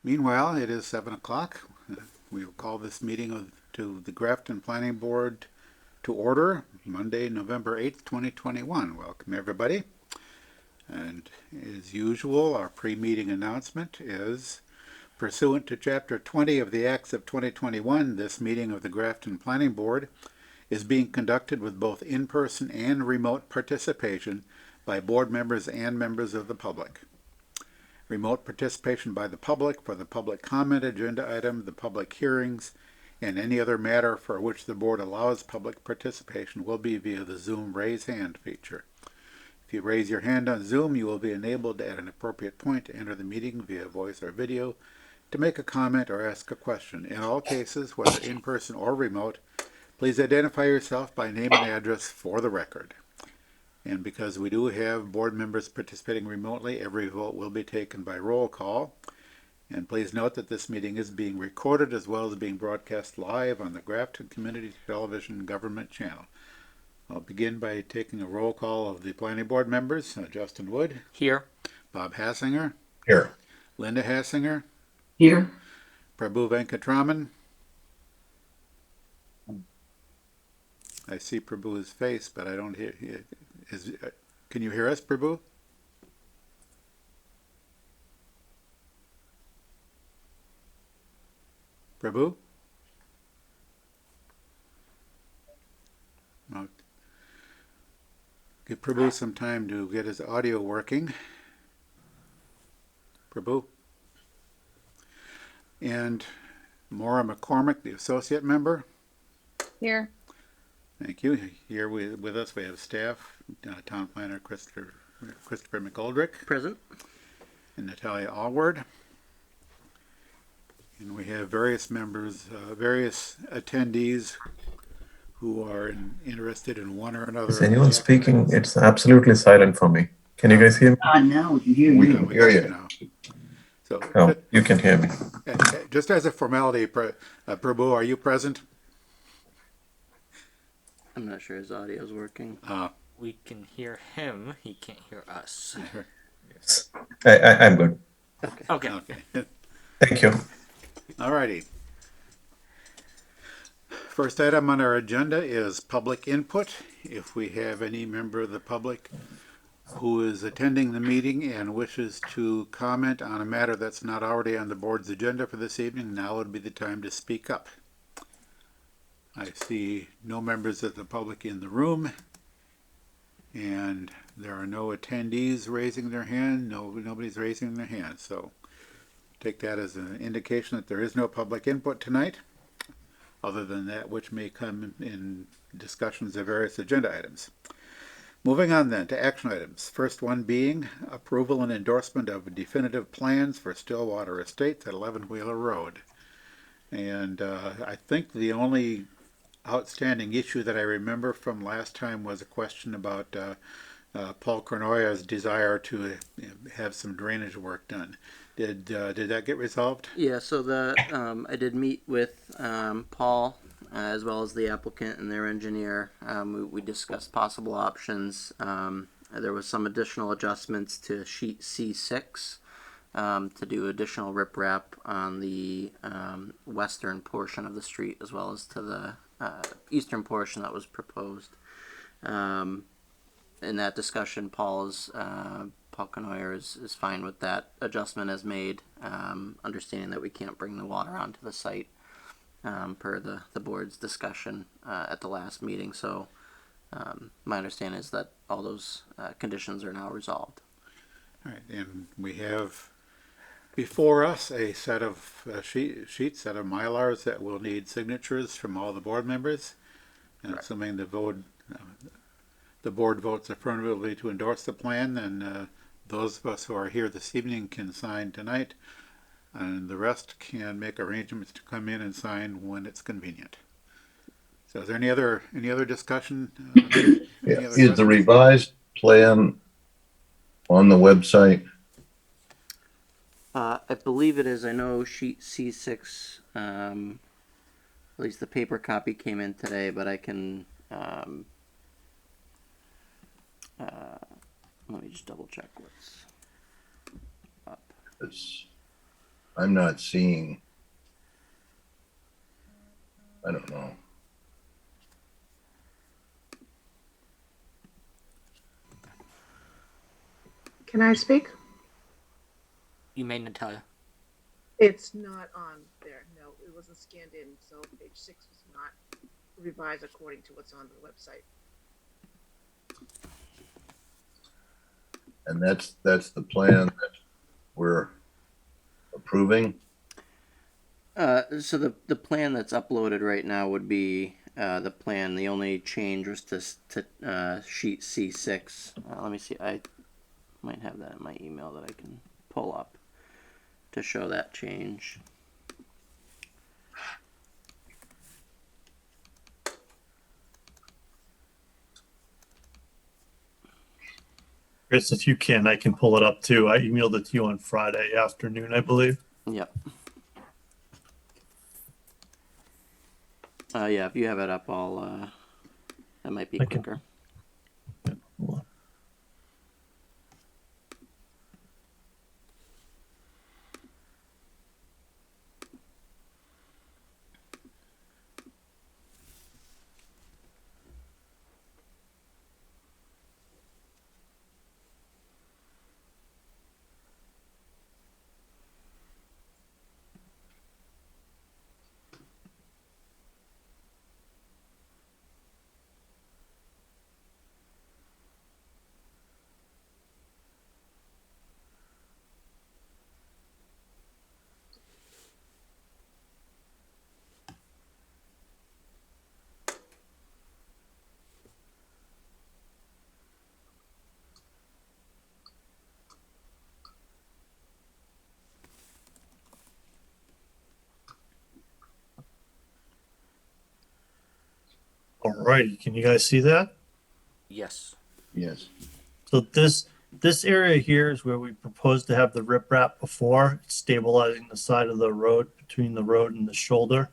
Meanwhile, it is 7 o'clock. We will call this meeting to the Grafton Planning Board to order Monday, November 8th, 2021. Welcome, everybody. And as usual, our pre-meeting announcement is pursuant to Chapter 20 of the Acts of 2021, this meeting of the Grafton Planning Board is being conducted with both in-person and remote participation by board members and members of the public. Remote participation by the public for the public comment agenda item, the public hearings, and any other matter for which the board allows public participation will be via the Zoom raise hand feature. If you raise your hand on Zoom, you will be enabled at an appropriate point to enter the meeting via voice or video to make a comment or ask a question. In all cases, whether in person or remote, please identify yourself by name and address for the record. And because we do have board members participating remotely, every vote will be taken by roll call. And please note that this meeting is being recorded as well as being broadcast live on the Grafton Community Television Government Channel. I'll begin by taking a roll call of the planning board members. Justin Wood. Here. Bob Hassinger. Here. Linda Hassinger. Here. Prabhu Venkatraman. I see Prabhu's face, but I don't hear. Can you hear us, Prabhu? Prabhu? I'll give Prabhu some time to get his audio working. Prabhu? And Maura McCormick, the associate member. Here. Thank you. Here with us we have staff, town planner Christopher McGoldrick. Present. And Natalia Allward. And we have various members, various attendees who are interested in one or another. Is anyone speaking? It's absolutely silent for me. Can you guys hear me? Now we can hear We you. can hear you. Now. So, Oh, you can hear me. just as a formality, Prabhu, are you present? I'm not sure his audio is working. We can hear him. He can't hear us. Yes. I'm good. Okay. Okay. Thank you. All righty. First item on our agenda is public input. If we have any member of the public who is attending the meeting and wishes to comment on a matter that's not already on the board's agenda for this evening, now would be the time to speak up. I see no members of the public in the room, and there are no attendees raising their hand. Nobody's raising their hand, so take that as an indication that there is no public input tonight, other than that which may come in discussions of various agenda items. Moving on then to action items. First one being approval and endorsement of definitive plans for Stillwater Estates at 11 Wheeler Road. And I think the only outstanding issue that I remember from last time was a question about Paul Cornoya's desire to have some drainage work done. Did that get resolved? Yeah, so I did meet with Paul as well as the applicant and their engineer. We discussed possible options. There was some additional adjustments to sheet C6 to do additional riprap on the western portion of the street as well as to the eastern portion that was proposed. In that discussion, Paul Knoyer is fine with that adjustment as made, understanding that we can't bring the water onto the site per the board's discussion at the last meeting. So my understanding is that all those conditions are now resolved. All right, and we have before us a set of sheets, set of Mylars that will need signatures from all the board members. And assuming the board votes affirmatively to endorse the plan, then those of us who are here this evening can sign tonight, and the rest can make arrangements to come in and sign when it's convenient. So is there any other discussion? Is the revised plan on the website? I believe it is. I know sheet C6, at least the paper copy came in today, but I can, let me just double check what's up. I'm not seeing. I don't know. Can I speak? You may, Natalia. It's not on there. No, it wasn't scanned in, so page 6 was not revised according to what's on the website. And that's the plan that we're approving. So the plan that's uploaded right now would be the plan. The only change was to sheet C6. Let me see. I might have that in my email that I can pull up to show that change. Chris, if you can, I can pull it up too. I emailed it to you on Friday afternoon, I believe. Yep. Yeah, if you have it up, I'll. That might be I can- quicker. Hold on. All righty, can you guys see that? Yes. Yes. So this area here is where we proposed to have the riprap before, stabilizing the side of the road between the road and the shoulder.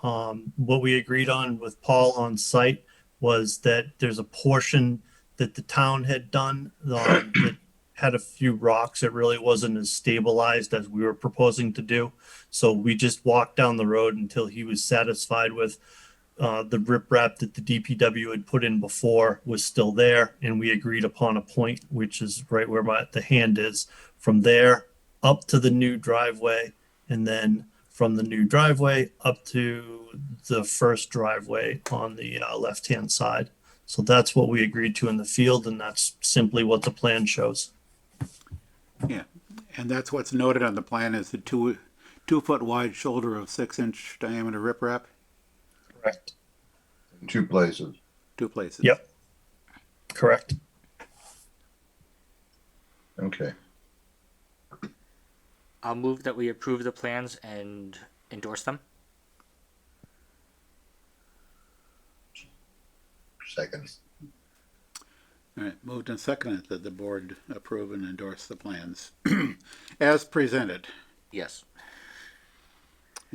What we agreed on with Paul on site was that there's a portion that the town had done that had a few rocks. It really wasn't as stabilized as we were proposing to do. So we just walked down the road until he was satisfied with the riprap that the DPW had put in before was still there, and we agreed upon a point, which is right where the hand is, from there up to the new driveway, and then from the new driveway up to the first driveway on the left-hand side. So that's what we agreed to in the field, and that's simply what the plan shows. Yeah, and that's what's noted on the plan is the 2 foot wide shoulder of 6-inch diameter riprap, Correct. In 2 places. 2 places. Yep. Correct. Okay. I'll move that we approve the plans and endorse them. Second. All right, moved and seconded that the board approve and endorse the plans as presented. Yes.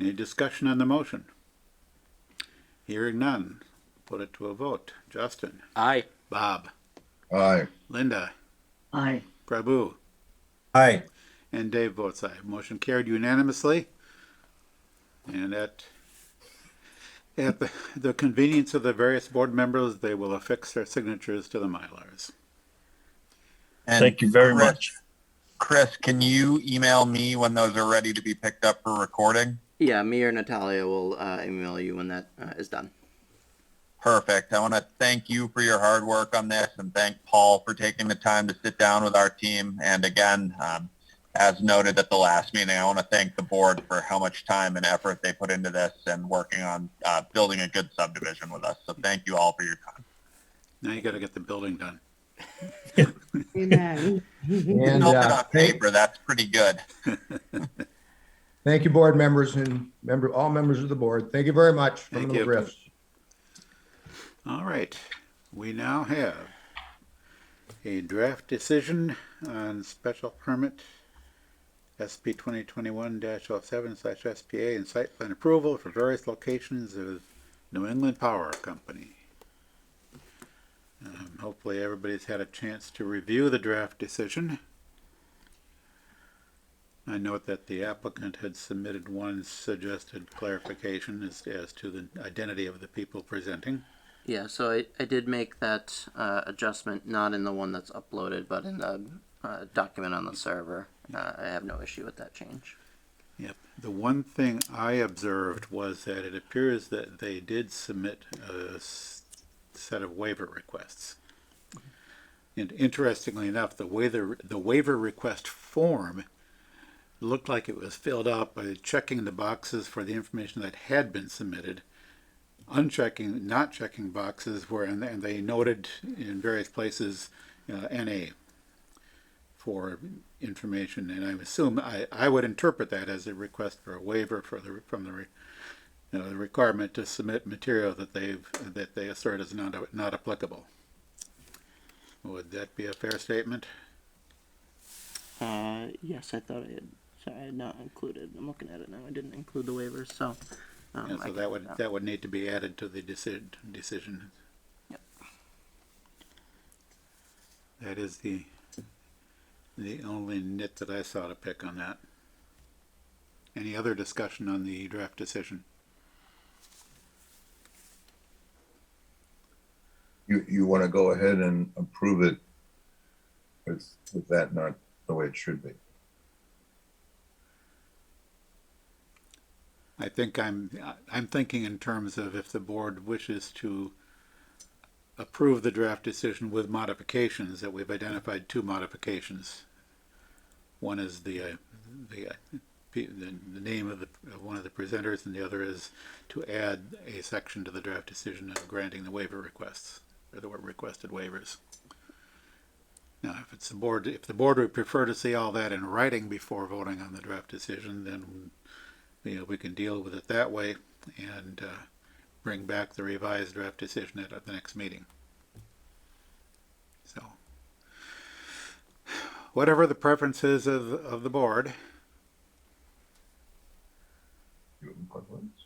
Any discussion on the motion? Hearing none, put it to a vote. Justin, Aye. Bob, Aye. Linda, Aye. Prabhu, Aye. and Dave votes aye. Motion carried unanimously. And at the convenience of the various board members, they will affix their signatures to the Mylars. And Thank you very Chris, much. Chris, can you email me when those are ready to be picked up for recording? Yeah, me or Natalia will email you when that is done. Perfect. I want to thank you for your hard work on this and thank Paul for taking the time to sit down with our team. And again, as noted at the last meeting, I want to thank the board for how much time and effort they put into this and working on building a good subdivision with us. So thank you all for your time. Now you gotta get the building done. Amen. And Built it on paper, that's pretty good. thank you, board members and all members of the board. Thank you very much from Thank the you. McGriffs. All right, we now have a draft decision on special permit SP 2021-07/SPA and site plan approval for various locations of New England Power Company. Hopefully everybody's had a chance to review the draft decision. I note that the applicant had submitted one suggested clarification as to the identity of the people presenting. Yeah, so I did make that adjustment, not in the one that's uploaded, but in the document on the server. I have no issue with that change. Yep. The one thing I observed was that it appears that they did submit a set of waiver requests. And interestingly enough, the waiver request form looked like it was filled out by checking the boxes for the information that had been submitted, not checking boxes where, and they noted in various places NA for information, and I assume I would interpret that as a request for a waiver from the requirement to submit material that they assert is not applicable. Would that be a fair statement? Yes, I thought I had not included. I'm looking at it now. I didn't include the waivers, so. Yeah, so that would need to be added to the decision. Yep. That is the only nit that I saw to pick on that. Any other discussion on the draft decision? You want to go ahead and approve it with that not the way it should be? I think I'm thinking in terms of if the board wishes to approve the draft decision with modifications, that we've identified two modifications. One is the name of one of the presenters, and the other is to add a section to the draft decision of granting the waiver requests, or the requested waivers. Now, if the board would prefer to see all that in writing before voting on the draft decision, then we can deal with it that way and bring back the revised draft decision at the next meeting. So, whatever the preferences of the board. You have preference?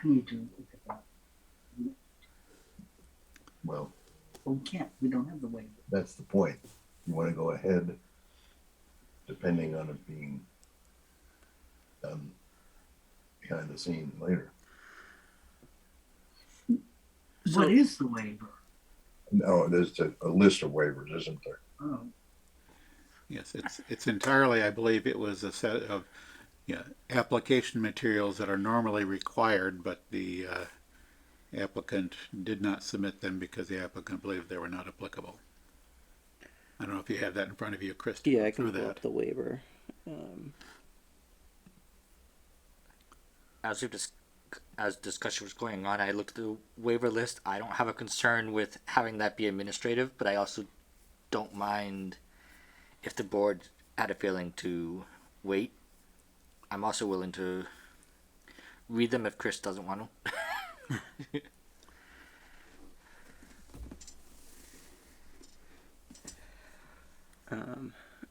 I need to look at that. Well, Well, we can't. We don't have the waiver. that's the point. You want to go ahead, depending on it being done behind the scenes later. What is the waiver? No, there's a list of waivers, isn't there? Oh, Yes, it's entirely, I believe it was a set of application materials that are normally required, but the applicant did not submit them because the applicant believed they were not applicable. I don't know if you have that in front of you, Chris. Yeah, I can through pull that. up the waiver. As discussion was going on, I looked at the waiver list. I don't have a concern with having that be administrative, but I also don't mind if the board had a feeling to wait. I'm also willing to read them if Chris doesn't want to.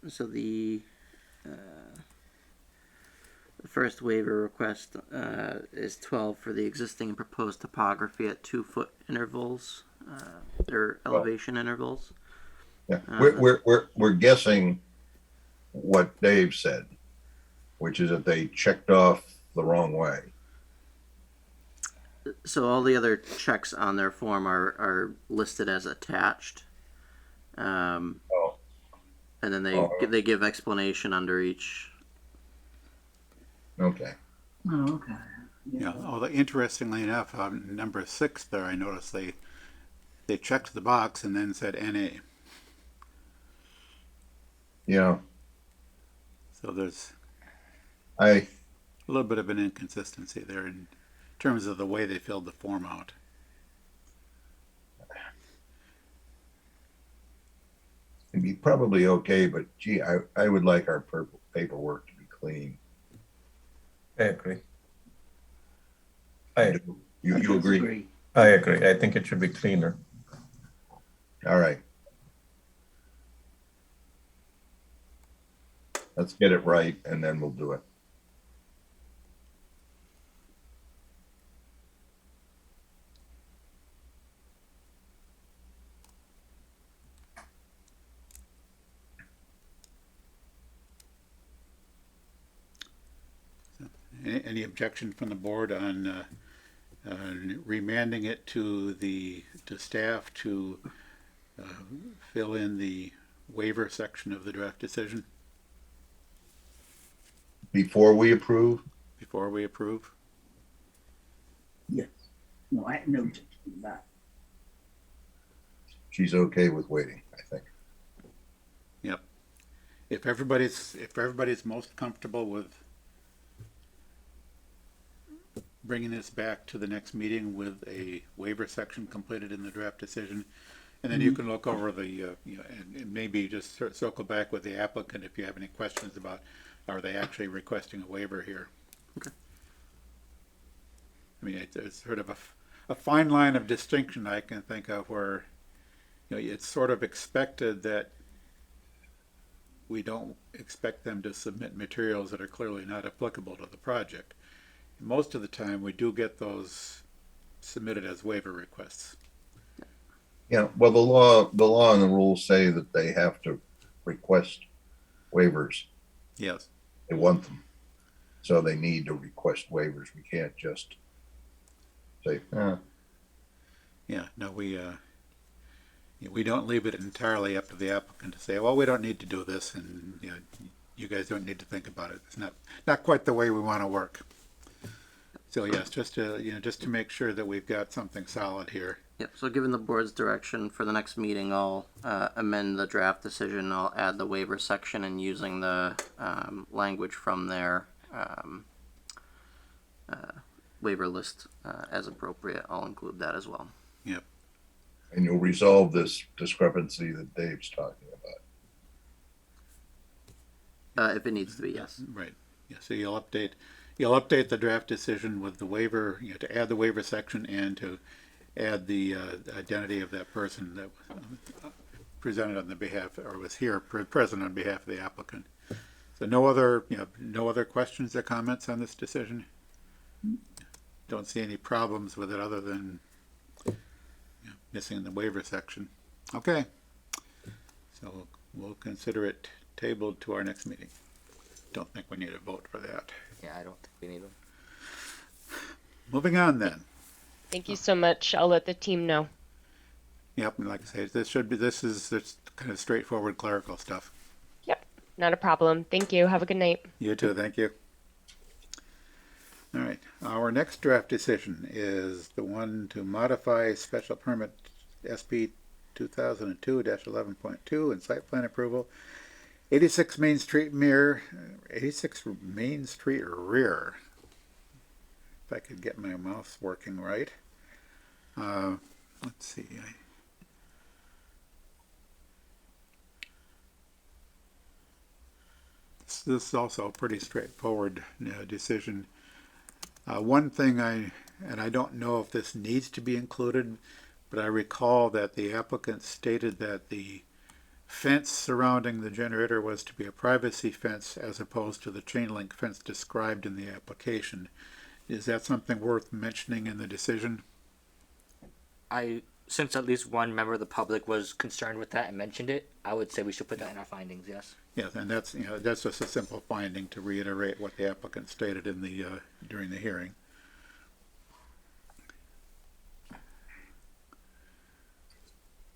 So the first waiver request is 12 for the existing and proposed topography at 2-foot intervals, or elevation intervals. Yeah, we're guessing what Dave said, which is that they checked off the wrong way. So all the other checks on their form are listed as attached. Oh, And then Oh. they give explanation under each. okay. oh, okay. Yeah, although interestingly enough, on number 6 there, I noticed they checked the box and then said NA. Yeah, So there's I a little bit of an inconsistency there in terms of the way they filled the form out. it'd be probably okay, but gee, I would like our paperwork to be clean. I agree. You agree? I agree. I think it should be cleaner. All right. Let's get it right and then we'll do it. any objection from the board on remanding it to staff to fill in the waiver section of the draft decision Before we approve, before we approve? Yes. No, I have no objection to that. she's okay with waiting, I think. Yep. If everybody's most comfortable with bringing this back to the next meeting with a waiver section completed in the draft decision, and then you can look over the, you know, and maybe just circle back with the applicant if you have any questions about, are they actually requesting a waiver here? Okay. I mean, it's sort of a fine line of distinction I can think of where, you know, it's sort of expected that we don't expect them to submit materials that are clearly not applicable to the project. Most of the time, we do get those submitted as waiver requests. Yeah, well, the law and the rules say that they have to request waivers. Yes. They want them. So they need to request waivers. We can't just say, Yeah, no, we don't leave it entirely up to the applicant to say, well, we don't need to do this, and you know, you guys don't need to think about it. It's not quite the way we want to work. So yes, just to make sure that we've got something solid here. Yep, so given the board's direction for the next meeting, I'll amend the draft decision. I'll add the waiver section and using the language from their waiver list as appropriate. I'll include that as well. Yep. and you'll resolve this discrepancy that Dave's talking about. If it needs to be, yes. Right. Yeah, so you'll update the draft decision with the waiver, you know, to add the waiver section and to add the identity of that person that was presented on the behalf, or was here present on behalf of the applicant. So no other questions or comments on this decision? Don't see any problems with it other than missing the waiver section. Okay. So we'll consider it tabled to our next meeting. Don't think we need a vote for that. Yeah, I don't think we need them. Moving on then. Thank you so much. I'll let the team know. Yep, and like I say, this is kind of straightforward clerical stuff. Yep, not a problem. Thank you. Have a good night. You too, thank you. All right, our next draft decision is the one to modify special permit SP 2002-11.2 and site plan approval. 86 Main Street rear. If I could get my mouse working right. Let's see. This is also a pretty straightforward decision. One thing I don't know if this needs to be included, but I recall that the applicant stated that the fence surrounding the generator was to be a privacy fence as opposed to the chain link fence described in the application. Is that something worth mentioning in the decision? Since at least one member of the public was concerned with that and mentioned it, I would say we should put that in our findings, yes. Yes, and that's just a simple finding to reiterate what the applicant stated in the during the hearing.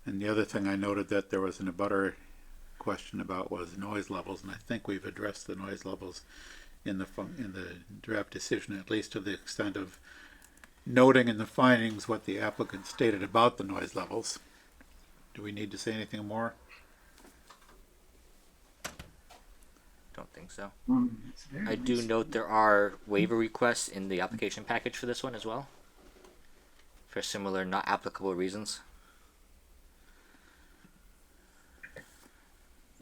And the other thing I noted that there was an abutter question about was noise levels, and I think we've addressed the noise levels in the draft decision, at least to the extent of noting in the findings what the applicant stated about the noise levels. Do we need to say anything more? Don't think so. It's very I do nice. note there are waiver requests in the application package for this one as well, for similar not applicable reasons.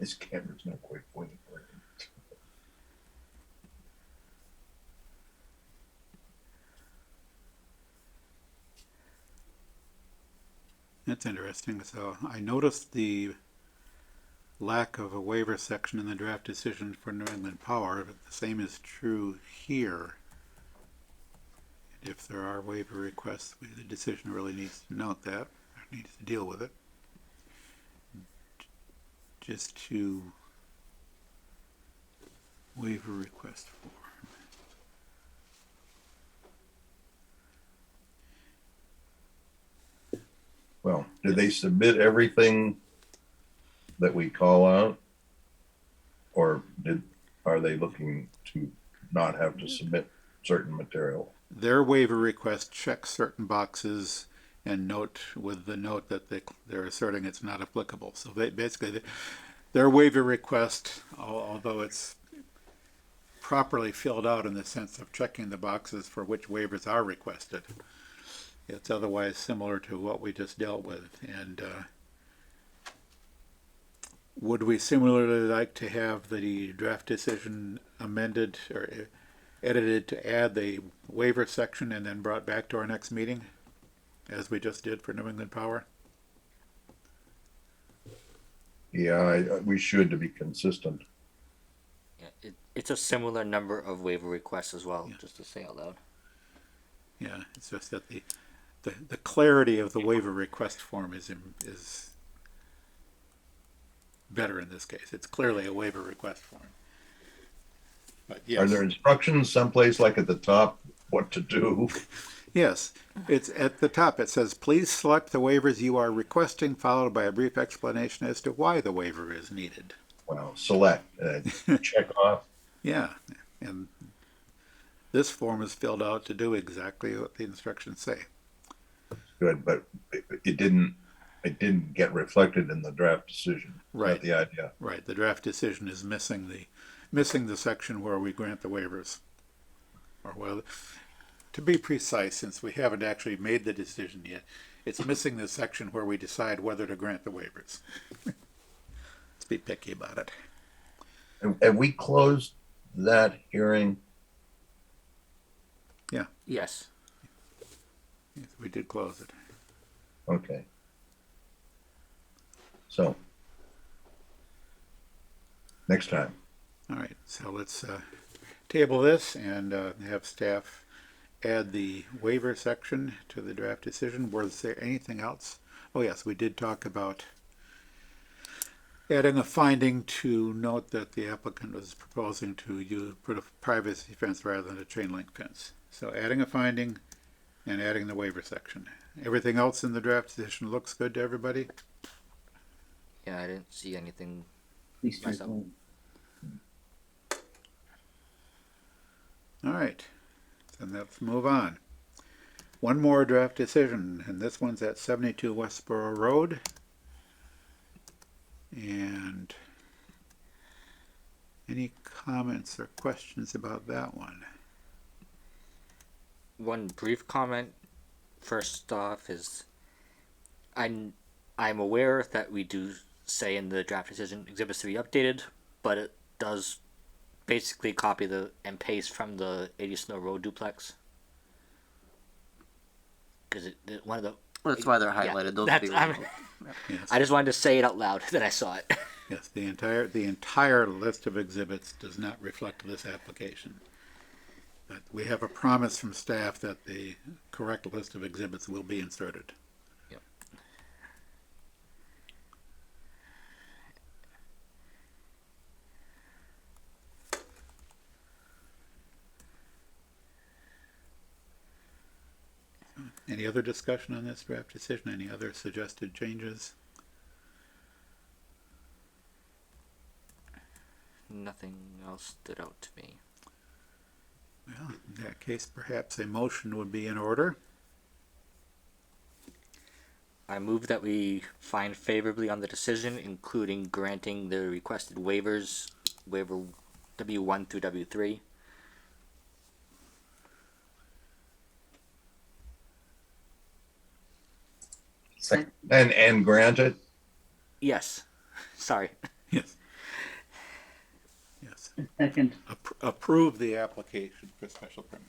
This camera's not quite pointing right. That's interesting. So I noticed the lack of a waiver section in the draft decision for New England Power, but the same is true here. And if there are waiver requests, the decision really needs to note that, or needs to deal with it. Just to waiver request for. Well, do they submit everything that we call out? Or are they looking to not have to submit certain material? Their waiver request checks certain boxes and note with the note that they're asserting it's not applicable. So they basically, their waiver request, although it's properly filled out in the sense of checking the boxes for which waivers are requested, it's otherwise similar to what we just dealt with. And would we similarly like to have the draft decision amended or edited to add the waiver section and then brought back to our next meeting, as we just did for New England Power? Yeah, we should, to be consistent. Yeah, it's a similar number of waiver requests as well, just to say out loud. Yeah, it's just that the clarity of the waiver request form is better in this case. It's clearly a waiver request form. But yes. Are there instructions someplace like at the top what to do? Yes, it's at the top. It says, please select the waivers you are requesting, followed by a brief explanation as to why the waiver is needed. Well, select, check off. Yeah, and this form is filled out to do exactly what the instructions say. Good, but it didn't get reflected in the draft decision. Right. The idea. Right, the draft decision is missing the section where we grant the waivers. Or well, to be precise, since we haven't actually made the decision yet, it's missing the section where we decide whether to grant the waivers. Let's be picky about it. Have we closed that hearing? Yeah. Yes. Yes, we did close it. Okay. So, next time. All right, so let's table this and have staff add the waiver section to the draft decision. Was there anything else? Oh yes, we did talk about adding a finding to note that the applicant was proposing to put a privacy fence rather than a chain link fence. So adding a finding and adding the waiver section. Everything else in the draft decision looks good to everybody? Yeah, I didn't see anything Please myself. straightforward. All right, then let's move on. One more draft decision, and this one's at 72 Westboro Road. And any comments or questions about that one? One brief comment first off is I'm aware that we do say in the draft decision exhibits to be updated, but it does basically copy and paste from the 80 Snow Road duplex. Because one of the That's why they're highlighted. Those would be removed. Yes. I just wanted to say it out loud that I saw it. Yes, the entire list of exhibits does not reflect this application. But we have a promise from staff that the correct list of exhibits will be inserted. Yep. Any other discussion on this draft decision? Any other suggested changes? Nothing else stood out to me. Well, in that case, perhaps a motion would be in order. I move that we find favorably on the decision, including granting the requested waivers, waiver W1 through W3. And grant it? Yes. Sorry. Yes. Yes. Second, Approve the application for special permit.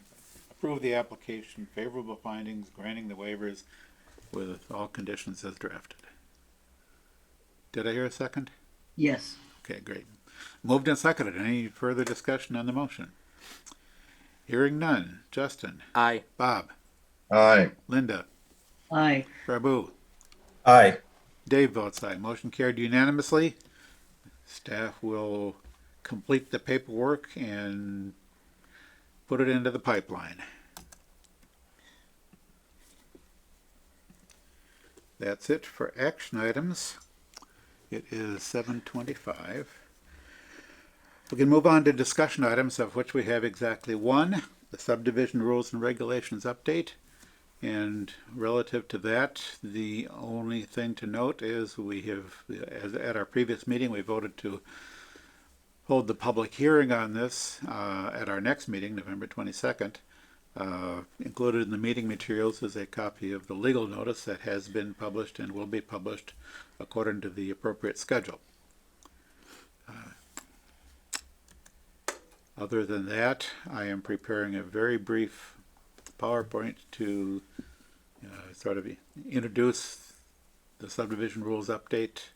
Approve the application, favorable findings, granting the waivers with all conditions as drafted. Did I hear a second? yes. Okay, great. Moved and seconded. Any further discussion on the motion? Hearing none. Justin, Aye. Bob, Aye. Linda, Aye. Prabu, Aye. Dave votes aye. Motion carried unanimously. Staff will complete the paperwork and put it into the pipeline. That's it for action items. It is 7:25. We can move on to discussion items, of which we have exactly one, the subdivision rules and regulations update. And relative to that, the only thing to note is we have, as at our previous meeting, we voted to hold the public hearing on this at our next meeting, November 22nd. Included in the meeting materials is a copy of the legal notice that has been published and will be published according to the appropriate schedule. Other than that, I am preparing a very brief PowerPoint to sort of introduce the subdivision rules update,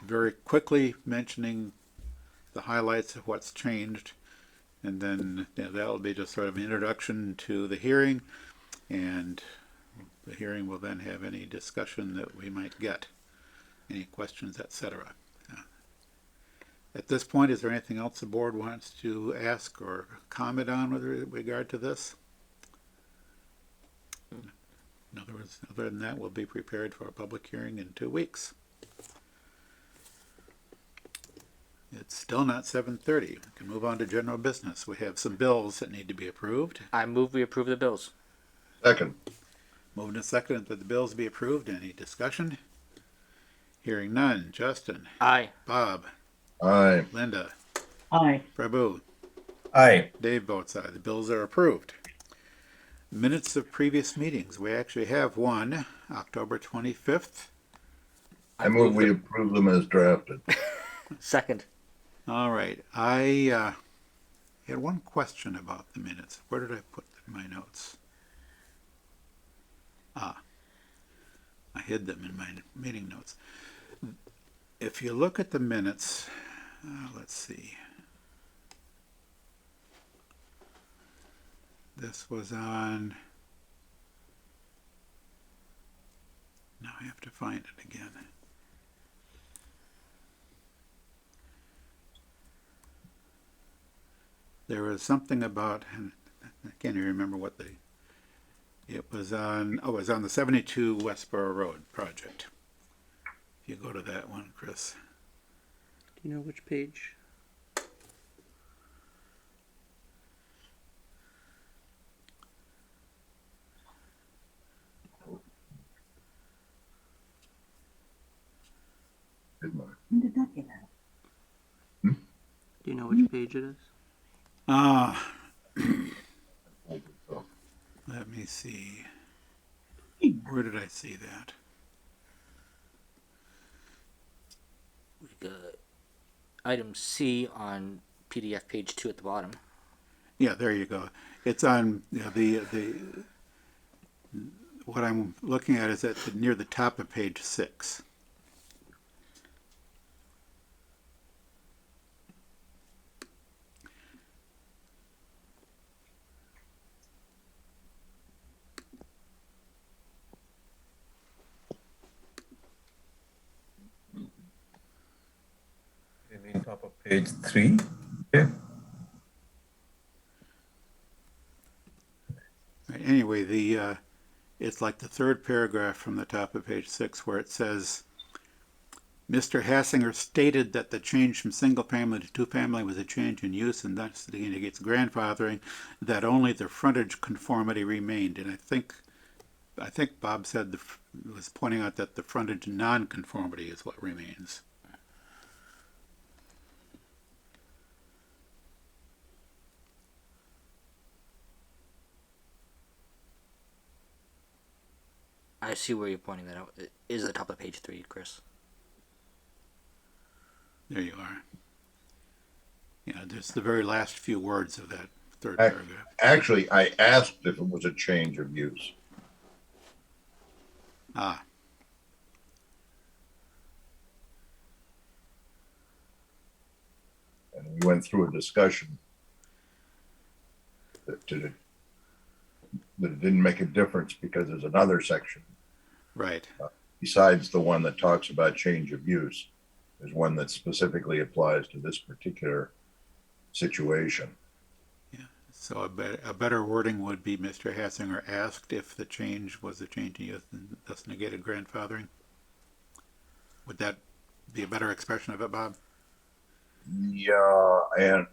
very quickly mentioning the highlights of what's changed, and then that'll be just sort of an introduction to the hearing, and the hearing will then have any discussion that we might get, any questions, etc. At this point, is there anything else the board wants to ask or comment on with regard to this? In other words, other than that, we'll be prepared for a public hearing in 2 weeks. It's still not 7:30. We can move on to general business. We have some bills that need to be approved. I move we approve the bills. Second. Moving to second that the bills be approved. Any discussion? Hearing none. Justin? Aye. Bob? Aye. Linda? Aye. Prabhu? Aye. Dave votes aye. The bills are approved. Minutes of previous meetings. We actually have one, October 25th. I move we approve them as drafted. Second. All right. I had one question about the minutes. Where did I put my notes? I hid them in my meeting notes. If you look at the minutes, let's see. This was on, now I have to find it again. There was something about, and I can't even remember what it was on, it was on the 72 Westboro Road project. If you go to that one, Chris. Do you know which page? When did that get out? Do you know which page it is? Let me see. Where did I see that? We got item C on PDF page 2 at the bottom. Yeah, there you go. It's on the what I'm looking at is near the top of page 6. You mean top of page 3? Okay. Right, anyway, it's like the third paragraph from the top of page 6 where it says, Mr. Hassinger stated that the change from single family to two family was a change in use and thus indicates grandfathering, that only the frontage conformity remained. And I think Bob said was pointing out that the frontage non-conformity is what remains. I see where you're pointing that out. It is the top of page 3, Chris. There you are. Yeah, just the very last few words of that third paragraph. Actually, I asked if it was a change of use. Ah. And we went through a discussion that it didn't make a difference because there's another section. Right. Besides the one that talks about change of use, there's one that specifically applies to this particular situation. Yeah. So a better wording would be Mr. Hassinger asked if the change was a change in use and thus negated grandfathering. Would that be a better expression of it, Bob? Yeah,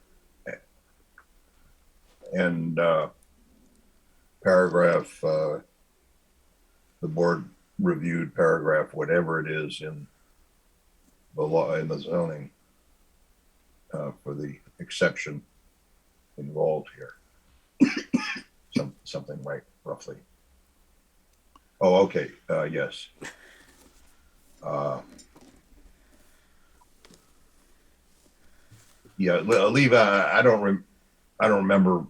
and paragraph, the board reviewed paragraph, whatever it is in the law, in the zoning, for the exception involved here. Something right, roughly. Oh, okay, yes. Yeah, leave, I don't remember.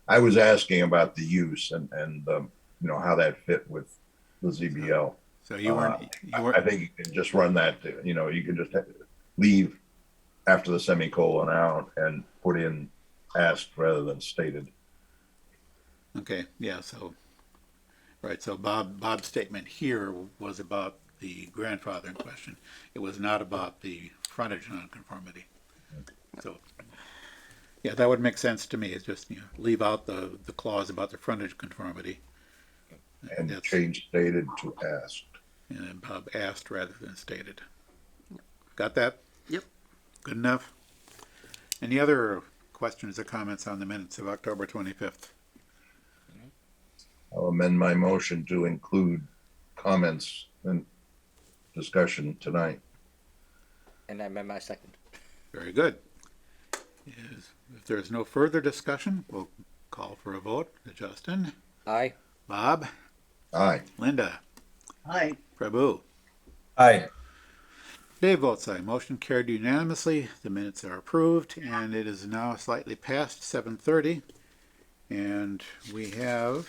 I was asking about the use and you know, how that fit with the ZBL. So you weren't, I think you can just run that, you know, you can just leave after the semicolon out and put in asked rather than stated. okay, yeah, so, right, so Bob's statement here was about the grandfathering question. It was not about the frontage nonconformity. So, yeah, that would make sense to me. It's just, you know, leave out the clause about the frontage conformity. And That's- change stated to asked. And then Bob asked rather than stated. Got that? Yep. Good enough? Any other questions or comments on the minutes of October 25th? I'll amend my motion to include comments and discussion tonight. And I amend my second. Very good. If there's no further discussion, we'll call for a vote. Justin? Aye. Bob? Aye. Linda? Hi. Prabhu? Aye. Dave votes aye. Motion carried unanimously. The minutes are approved, and it is now slightly past 7:30. And we have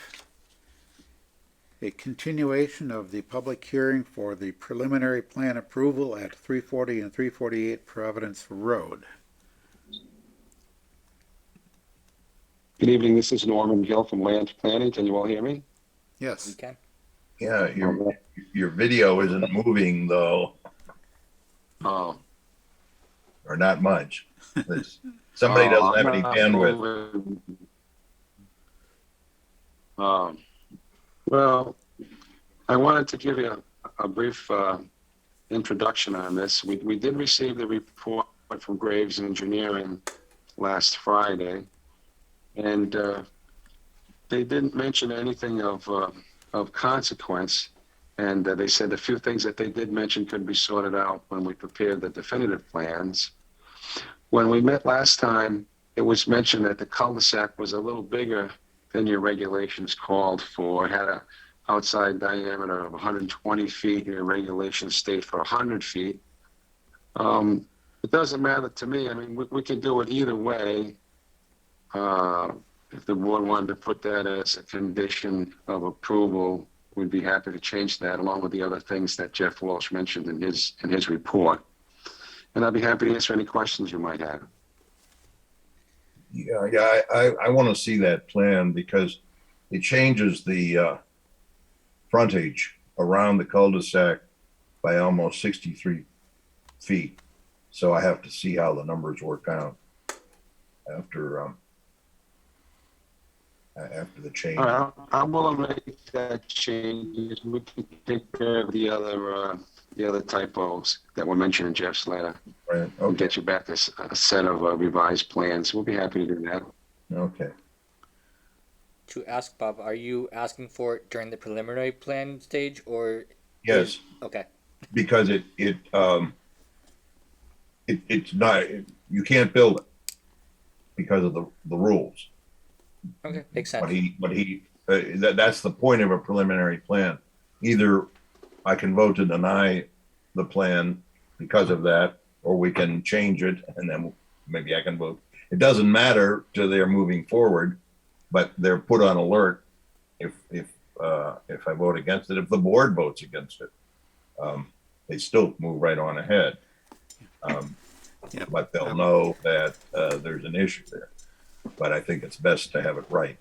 a continuation of the public hearing for the preliminary plan approval at 340 and 348 Providence Road. Good evening, this is Norman Gill from Land Planning. Can you all hear me? Yes. Okay. Yeah, your video isn't moving though, Oh. or not much. Somebody doesn't have any bandwidth. Well, I wanted to give you a brief introduction on this. We did receive the report from Graves Engineering last Friday, and they didn't mention anything of consequence. And they said a few things that they did mention could be sorted out when we prepared the definitive plans. When we met last time, it was mentioned that the cul-de-sac was a little bigger than your regulations called for. It had an outside diameter of 120 feet. Your regulations state for 100 feet. It doesn't matter to me. I mean, we can do it either way. If the board wanted to put that as a condition of approval, we'd be happy to change that along with the other things that Jeff Walsh mentioned in his report. And I'd be happy to answer any questions you might have. Yeah, I want to see that plan because it changes the frontage around the cul-de-sac by almost 63 feet. So I have to see how the numbers work out after the change. All right, I'm willing to make that change. We can take care of the other typos that were mentioned in Jeff's letter. Right. We'll Okay. get you back a set of revised plans. We'll be happy to do that. Okay. To ask Bob, are you asking for it during the preliminary plan stage or? Yes, Okay. because it's not, you can't build it because of the rules. Okay. Makes sense. That's the point of a preliminary plan. Either I can vote to deny the plan because of that, or we can change it and then maybe I can vote. It doesn't matter to their moving forward, but they're put on alert if I vote against it. If the board votes against it, they still move right on ahead. But they'll know that there's an issue there. But I think it's best to have it right.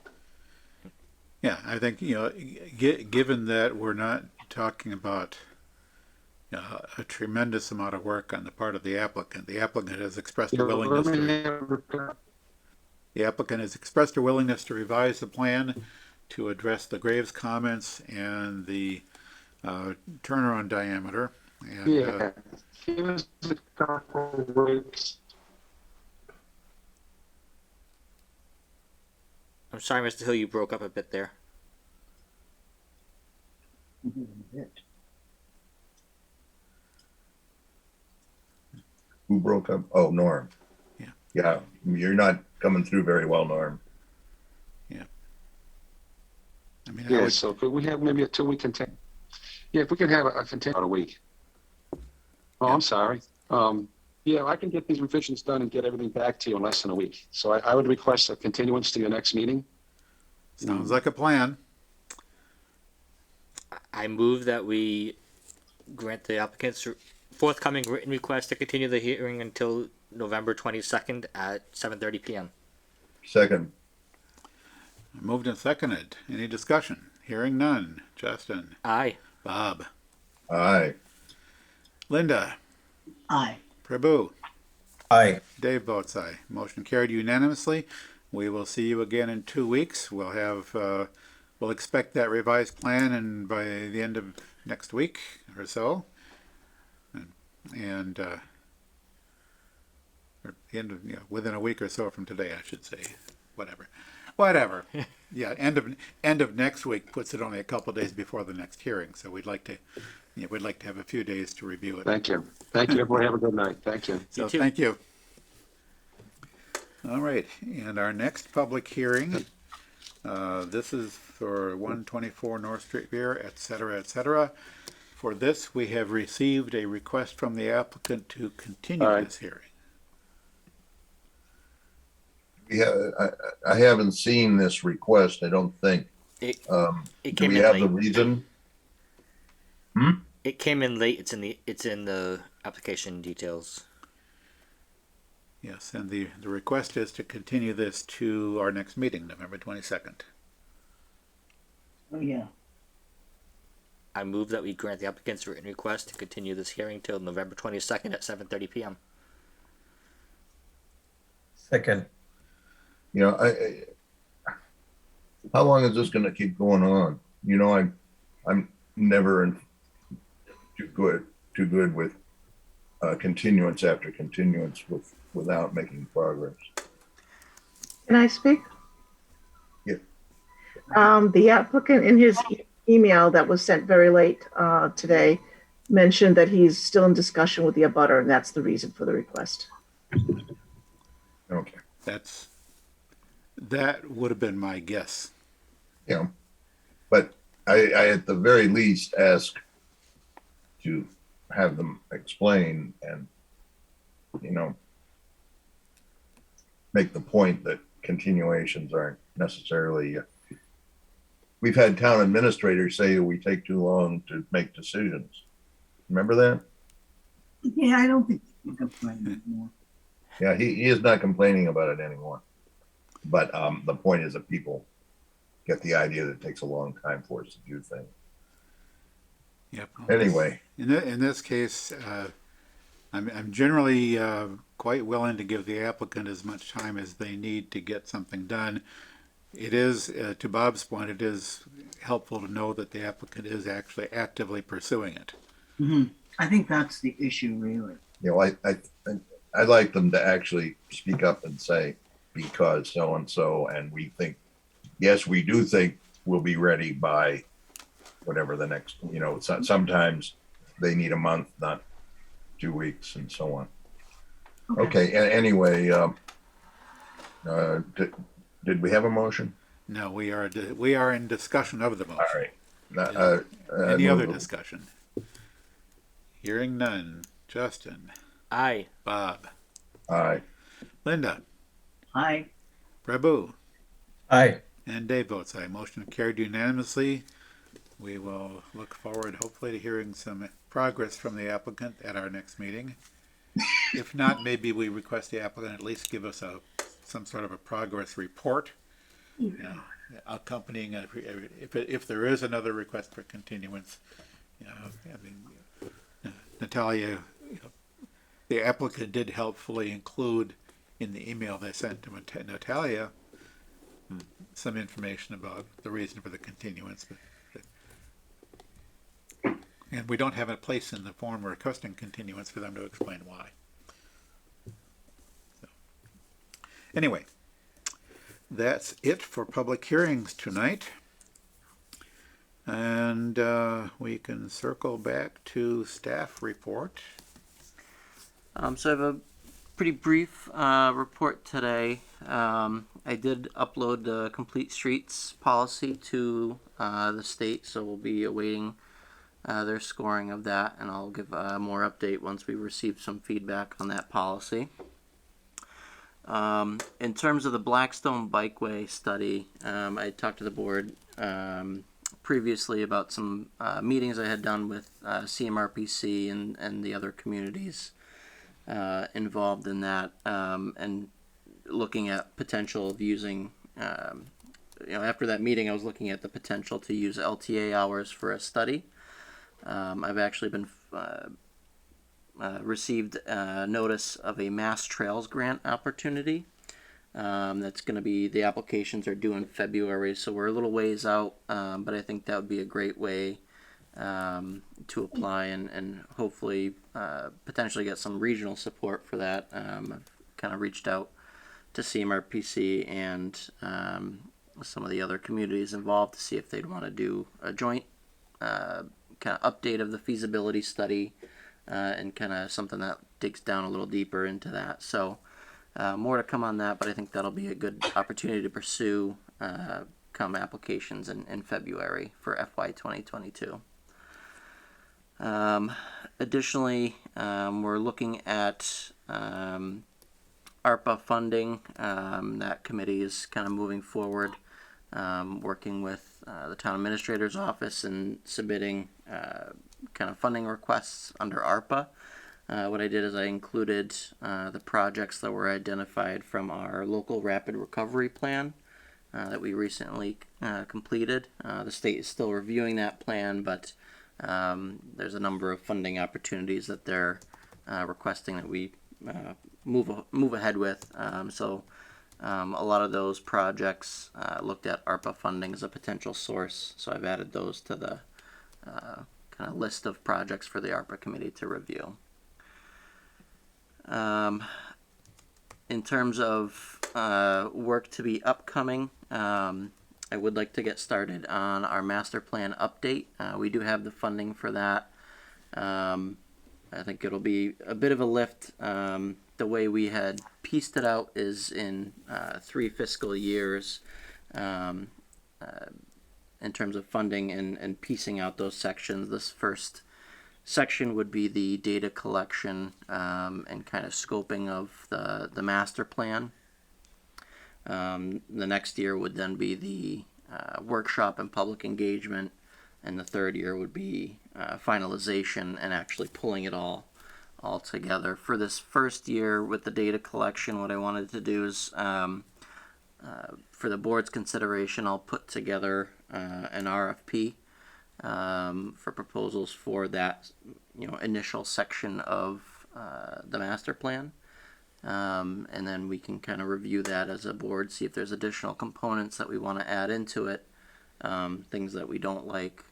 Yeah, I think, you know, given that we're not talking about a tremendous amount of work on the part of the applicant has expressed a willingness to. The applicant has expressed her willingness to revise the plan to address the Graves comments and the turnaround diameter. And, Yeah. Give us a couple weeks. I'm sorry, Mr. Hill, you broke up a bit there. Who broke up? Oh, Norm. Yeah. Yeah, you're not coming through very well, Norm. I mean, I Yeah, would- so could we have maybe a 2-week content? Yeah, if we could have a content about a week. Oh, I'm sorry. Yeah, I can get these revisions done and get everything back to you in less than a week. So I would request a continuance to your next meeting. sounds like a plan. I move that we grant the applicant's forthcoming written request to continue the hearing until November 22nd at 7:30 p.m. Second, Moved and seconded. Any discussion? Hearing none. Justin, Aye. Bob, aye. Linda, Aye. Prabhu, Aye. Dave votes aye. Motion carried unanimously. We will see you again in 2 weeks. We'll have, we'll expect that revised plan and by the end of next week or so. And, or the end of, within a week or so from today, I should say. Whatever. Yeah, end of next week puts it only a couple days before the next hearing. So we'd like to have a few days to review it. Thank you. Thank you, everyone. Have a good night. Thank you. So You too. thank you. All right, and our next public hearing, this is for 124 North Street Pier, et cetera, et cetera. For this, we have received a request from the applicant to continue All right. this hearing. I haven't seen this request, I don't think. It Do came we in have late. the reason? It came in late. It's in the application details. Yes, and the request is to continue this to our next meeting, November 22nd. Oh, yeah. I move that we grant the applicant's written request to continue this hearing till November 22nd at 7:30 p.m. Second. You know, how long is this gonna keep going on? You know, I'm never too good with continuance after continuance without making progress. Can I speak? Yeah. The applicant in his email that was sent very late today mentioned that he's still in discussion with the abutter, and that's the reason for the request. Okay. That would have been my guess. Yeah. But I at the very least ask to have them explain and, make the point that continuations aren't necessarily, we've had town administrators say we take too long to make decisions. Remember that? Yeah, I don't think you can complain anymore. Yeah, he is not complaining about it anymore. But the point is that people get the idea that it takes a long time for us to do things. Yep. Anyway, In this case, I'm generally quite willing to give the applicant as much time as they need to get something done. It is, to Bob's point, it is helpful to know that the applicant is actually actively pursuing it. I think that's the issue, really. I'd like them to actually speak up and say, because so-and-so, and we think, yes, we do think we'll be ready by whatever the next, sometimes they need a month, not 2 weeks and so on. Okay, anyway, did we have a motion? No, we are in discussion of the motion. All right. Any other discussion? Hearing none. Justin, Aye. Bob, Aye. Linda, Aye. Prabhu, Aye. and Dave votes aye. Motion carried unanimously. We will look forward, hopefully, to hearing some progress from the applicant at our next meeting. If not, maybe we request the applicant at least give us some sort of a progress report, accompanying if there is another request for continuance. Natalia, the applicant did helpfully include in the email they sent to Natalia some information about the reason for the continuance. And we don't have a place in the form requesting continuance for them to explain why. So, anyway, that's it for public hearings tonight. And we can circle back to staff report. So I have a pretty brief report today. I did upload the Complete Streets policy to the state, so we'll be awaiting their scoring of that, and I'll give more update once we receive some feedback on that policy. In terms of the Blackstone Bikeway study, I talked to the board previously about some meetings I had done with CMRPC and the other communities involved in that, and looking at potential of using, after that meeting I was looking at the potential to use LTA hours for a study. I've actually been received notice of a Mass Trails grant opportunity. That's going to be, the applications are due in February, so we're a little ways out, but I think that would be a great way to apply and hopefully potentially get some regional support for that. I've kind of reached out to CMRPC and some of the other communities involved to see if they'd want to do a joint kind of update of the feasibility study and kind of something that digs down a little deeper into that. So more to come on that, but I think that'll be a good opportunity to pursue come applications in February for FY 2022. Additionally, we're looking at ARPA funding. That committee is kind of moving forward, working with the town administrator's office and submitting kind of funding requests under ARPA. What I did is I included the projects that were identified from our local rapid recovery plan that we recently completed. The state is still reviewing that plan, but there's a number of funding opportunities that they're requesting that we move ahead with. So a lot of those projects looked at ARPA funding as a potential source. So I've added those to the kind of list of projects for the ARPA committee to review. In terms of work to be upcoming, I would like to get started on our master plan update. We do have the funding for that. I think it'll be a bit of a lift. The way we had pieced it out is in 3 fiscal years in terms of funding and piecing out those sections. This first section would be the data collection and kind of scoping of the master plan. The next year would then be the workshop and public engagement, and the third year would be finalization and actually pulling it all together. For this first year with the data collection, what I wanted to do is for the board's consideration, I'll put together an RFP for proposals for that initial section of the master plan. And then we can kind of review that as a board, see if there's additional components that we want to add into it, things that we don't like.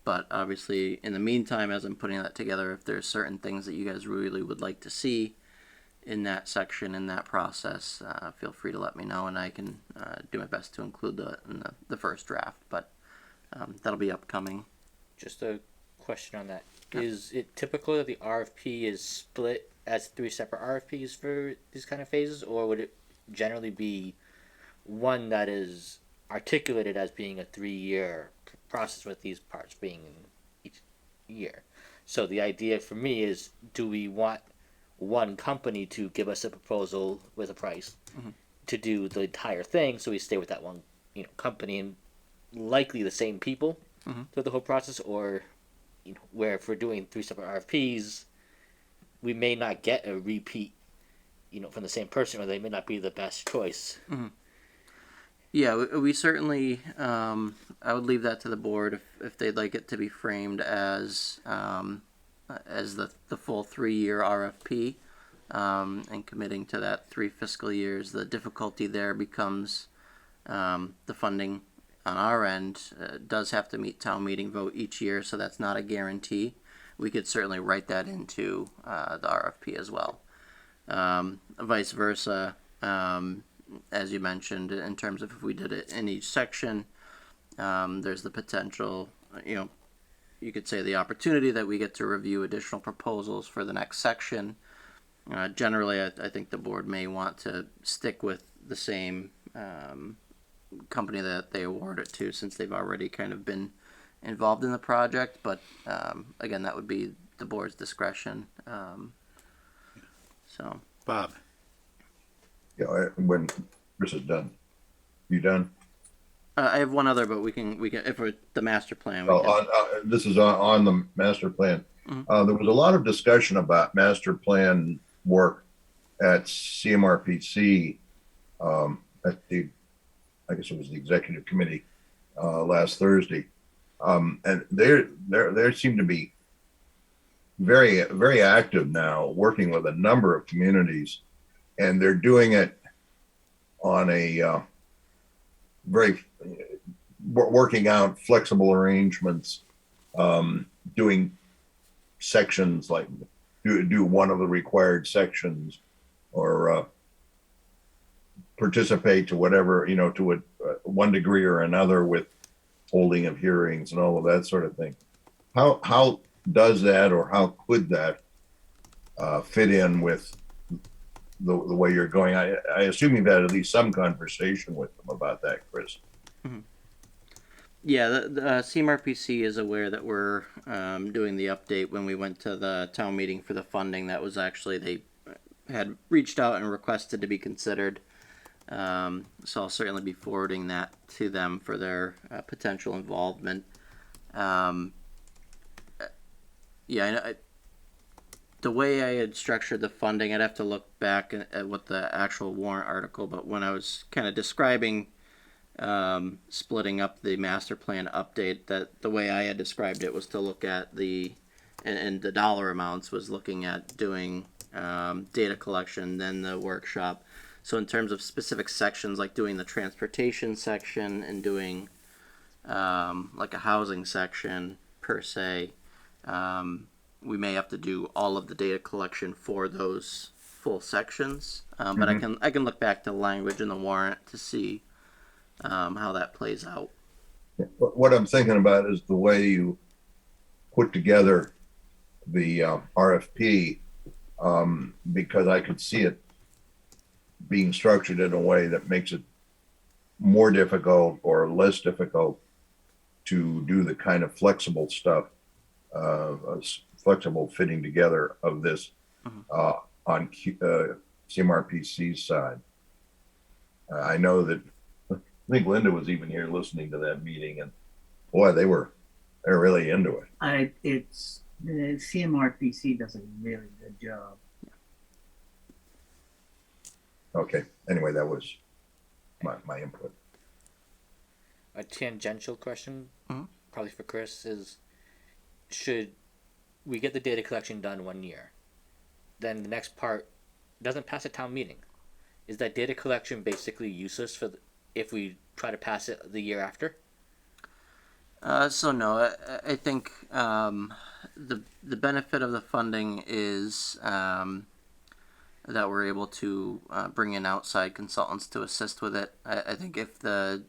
But obviously, in the meantime, as I'm putting that together, if there's certain things that you guys really would like to see in that section, in that process, feel free to let me know, and I can do my best to include in the first draft. But that'll be upcoming. Just a question on that. Yep. Is it typical that the RFP is split as 3 separate RFPs for these kind of phases, or would it generally be one that is articulated as being a 3-year process with these parts being in each year? So the idea for me is, do we want one company to give us a proposal with a price to do the entire thing, so we stay with that one company and likely the same people through the whole process, or where if we're doing 3 separate RFPs, we may not get a repeat from the same person, or they may not be the best choice. Yeah, we certainly, I would leave that to the board if they'd like it to be framed as the full 3-year RFP. and committing to that 3 fiscal years. The difficulty there becomes the funding on our end does have to meet town meeting vote each year, so that's not a guarantee. We could certainly write that into the RFP as well. Vice versa, as you mentioned, in terms of if we did it in each section, there's the potential, you could say the opportunity that we get to review additional proposals for the next section. Generally, I think the board may want to stick with the same company that they award it to, since they've already kind of been involved in the project. But again, that would be the board's discretion. So, Bob. Yeah, when Chris is done. You done? I have one other, but we can if we're the master plan. We Oh, can, this is on the master plan. Mhm. There was a lot of discussion about master plan work at CMRPC, at the, I guess it was the executive committee, last Thursday. And they seem to be very, very active now, working with a number of communities, and they're doing it on a working out flexible arrangements, doing sections like do one of the required sections, or participate to whatever, to a one degree or another with holding of hearings and all of that sort of thing. How does that, or how could that fit in with the way you're going? I assume you've had at least some conversation with them about that, Chris. yeah, the CMRPC is aware that we're doing the update. When we went to the town meeting for the funding, that was actually, they had reached out and requested to be considered. So I'll certainly be forwarding that to them for their potential involvement. The way I had structured the funding, I'd have to look back at what the actual warrant article, but when I was kind of describing splitting up the master plan update, that the way I had described it was to look at and the dollar amounts was looking at doing data collection, then the workshop. So in terms of specific sections, like doing the transportation section and doing like a housing section per se, we may have to do all of the data collection for those full sections. But I can look back to the language in the warrant to see how that plays out. What I'm thinking about is the way you put together the RFP, because I could see it being structured in a way that makes it more difficult or less difficult to do the kind of flexible stuff, flexible fitting together of this on CMRPC's side. I know that, I think Linda was even here listening to that meeting, and boy, they're really into it. It's the CMRPC does a really good job. Okay. Anyway, that was my input. A tangential question, probably for Chris, is should we get the data collection done 1 year, then the next part doesn't pass a town meeting? Is that data collection basically useless if we try to pass it the year after? So no, I think the benefit of the funding is that we're able to bring in outside consultants to assist with it. I think if the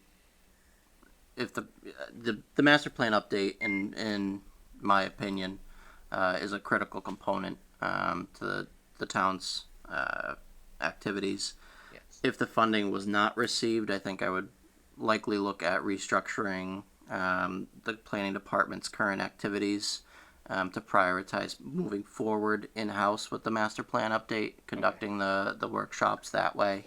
master plan update, in my opinion, is a critical component to the town's activities. Yes. If the funding was not received, I think I would likely look at restructuring the planning department's current activities to prioritize moving forward in-house with the master plan update, conducting the workshops that way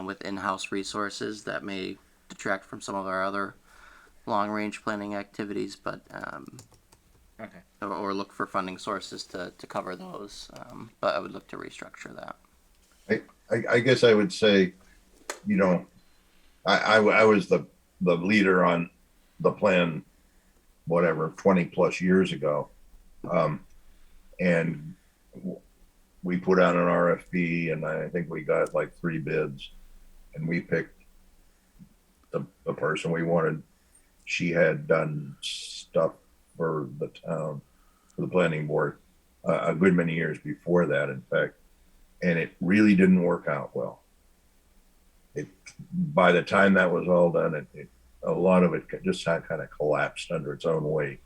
with in-house resources. That may detract from some of our other long-range planning activities, but or look for funding sources to cover those. But I would look to restructure that. I guess I would say, I was the leader on the plan, whatever, 20 plus years ago. And we put out an RFP and I think we got like 3 bids and we picked the person we wanted. She had done stuff for the town, for the planning board, a good many years before that, in fact, and it really didn't work out well. By the time that was all done, a lot of it just kind of collapsed under its own weight.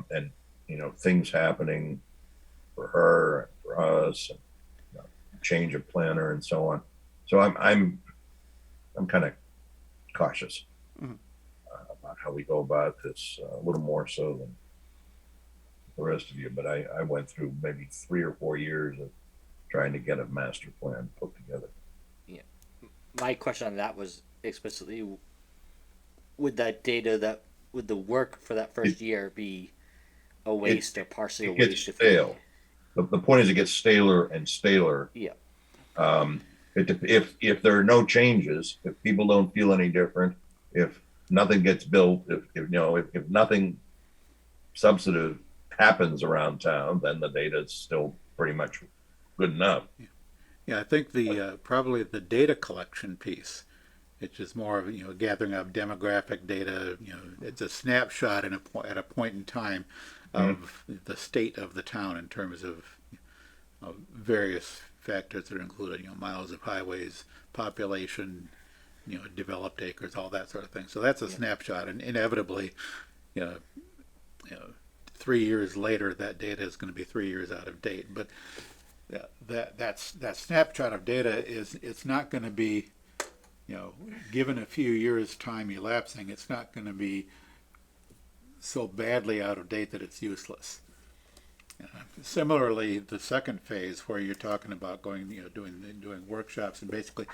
And, you know, things happening for her, and for us, and, you know, change of planner and so on. So I'm kind of cautious about how we go about this, a little more so than the rest of you. But I went through maybe 3 or 4 years of trying to get a master plan put together. My question on that was explicitly, would that data would the work for that first year be a waste or partially a It waste? gets stale. The point is it gets staler and staler. Yeah. If there are no changes, if people don't feel any different, if nothing gets built, if nothing substantive happens around town, then the data is still pretty much good enough. Yeah, I think probably the data collection piece, which is more of, you know, gathering up demographic data, you know, it's a snapshot at a point in time of the state of the town in terms of various factors that are included, you know, miles of highways, population, you know, developed acres, all that sort of thing. So that's a snapshot, and inevitably, you know, 3 years later, that data is going to be 3 years out of date. But that snapshot of data it's not going to be, you know, given a few years time elapsing, it's not going to be so badly out of date that it's useless. Similarly, the second phase where you're talking about going, you know, doing workshops and basically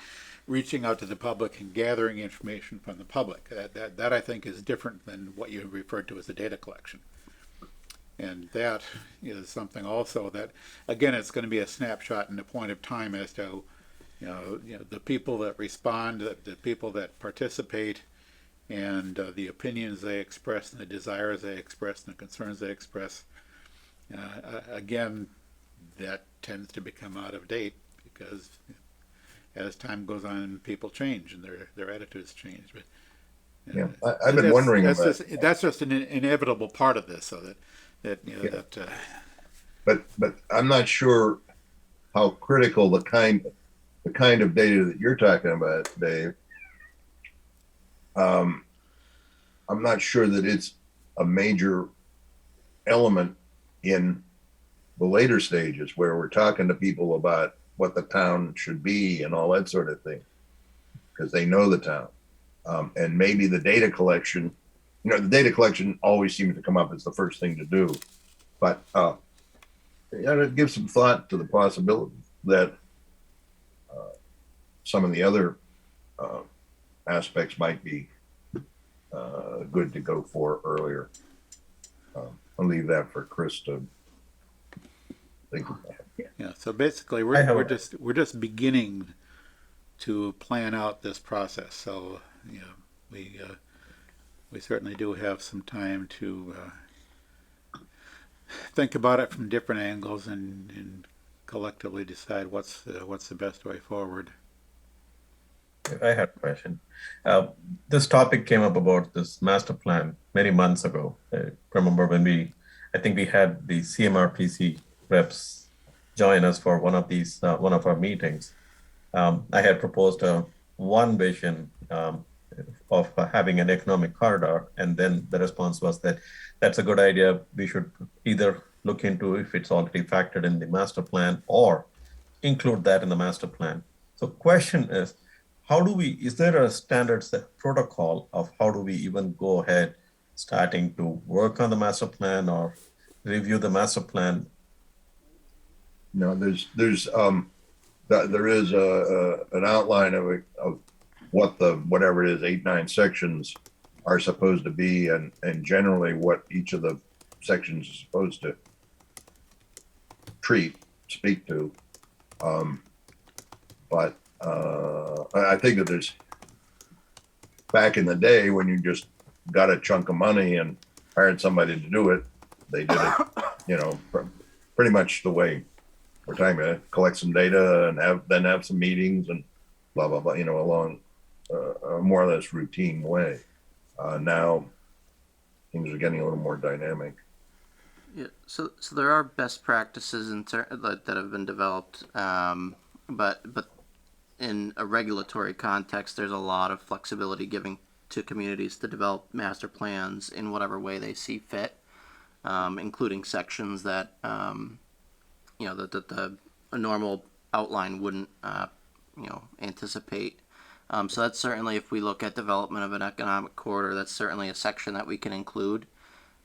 reaching out to the public and gathering information from the public, that I think is different than what you referred to as the data collection. And that is something also that, again, it's going to be a snapshot in a point of time as to, you know, the people that respond, the people that participate, and the opinions they express, and the desires they express, and the concerns they express. Again, that tends to become out of date because as time goes on, people change and their attitudes change. But I've been wondering that's about that's just an inevitable part of this, so that but I'm not sure how critical the kind of data that you're talking about, Dave. I'm not sure that it's a major element in the later stages where we're talking to people about what the town should be and all that sort of thing, because they know the town. And maybe the data collection, you know, the data collection always seems to come up as the first thing to do, but you got to give some thought to the possibility that some of the other aspects might be good to go for earlier. I'll leave that for Chris to think about. Yeah. So basically, we're just beginning to plan out this process. So, you know, we certainly do have some time to think about it from different angles and collectively decide what's the best way forward. I had a question. This topic came up about this master plan many months ago. I remember when I think we had the CMRPC reps join us for one of our meetings. I had proposed one vision of having an economic corridor, and then the response was that that's a good idea. We should either look into if it's already factored in the master plan or include that in the master plan. So question is, is there a standard protocol of how do we even go ahead starting to work on the master plan or review the master plan? No, there is an outline of what whatever it is, 8-9 sections are supposed to be, and generally what each of the sections is supposed to speak to. But I think that there's, back in the day when you just got a chunk of money and hired somebody to do it, they did it, you know, pretty much the way we're trying to collect some data and have some meetings and blah, blah, blah, along a more or less routine way. Now things are getting a little more dynamic. Yeah, so there are best practices that have been developed, but in a regulatory context, there's a lot of flexibility given to communities to develop master plans in whatever way they see fit, including sections that that a normal outline wouldn't anticipate. So that's certainly, if we look at development of an economic corridor, that's certainly a section that we can include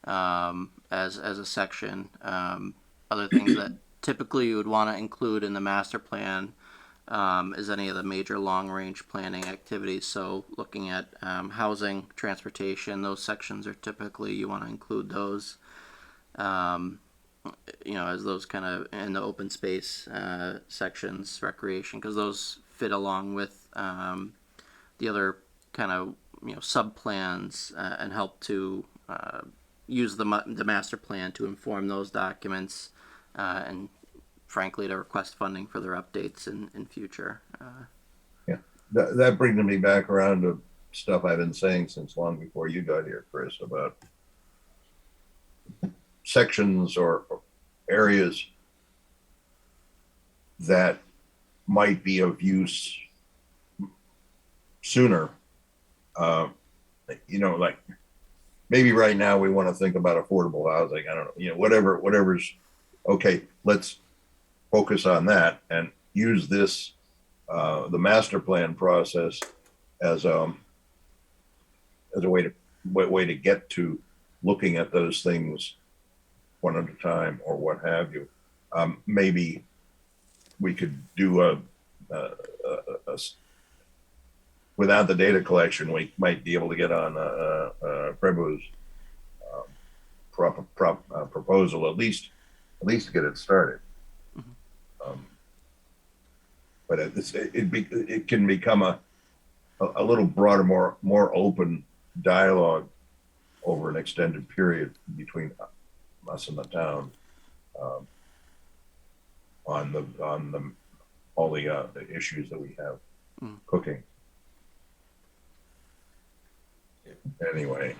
as a section. Other things that typically you would want to include in the master plan is any of the major long-range planning activities. So looking at housing, transportation, those sections are typically, you want to include those, as those kind of in the open space sections, recreation, because those fit along with the other kind of sub plans and help to use the master plan to inform those documents and frankly to request funding for their updates in future. Yeah, that brings me back around to stuff I've been saying since long before you got here, Chris, about sections or areas that might be of use sooner. Like maybe right now we want to think about affordable housing. I don't know, whatever's okay. Let's focus on that and use this, the master plan process as a way to get to looking at those things one at a time or what have you. Maybe we could do without the data collection, we might be able to get on Prevo's proposal, at least to get it started. But it can become a little broader, more open dialogue over an extended period between us and the town on all the issues that we have cooking. Anyway,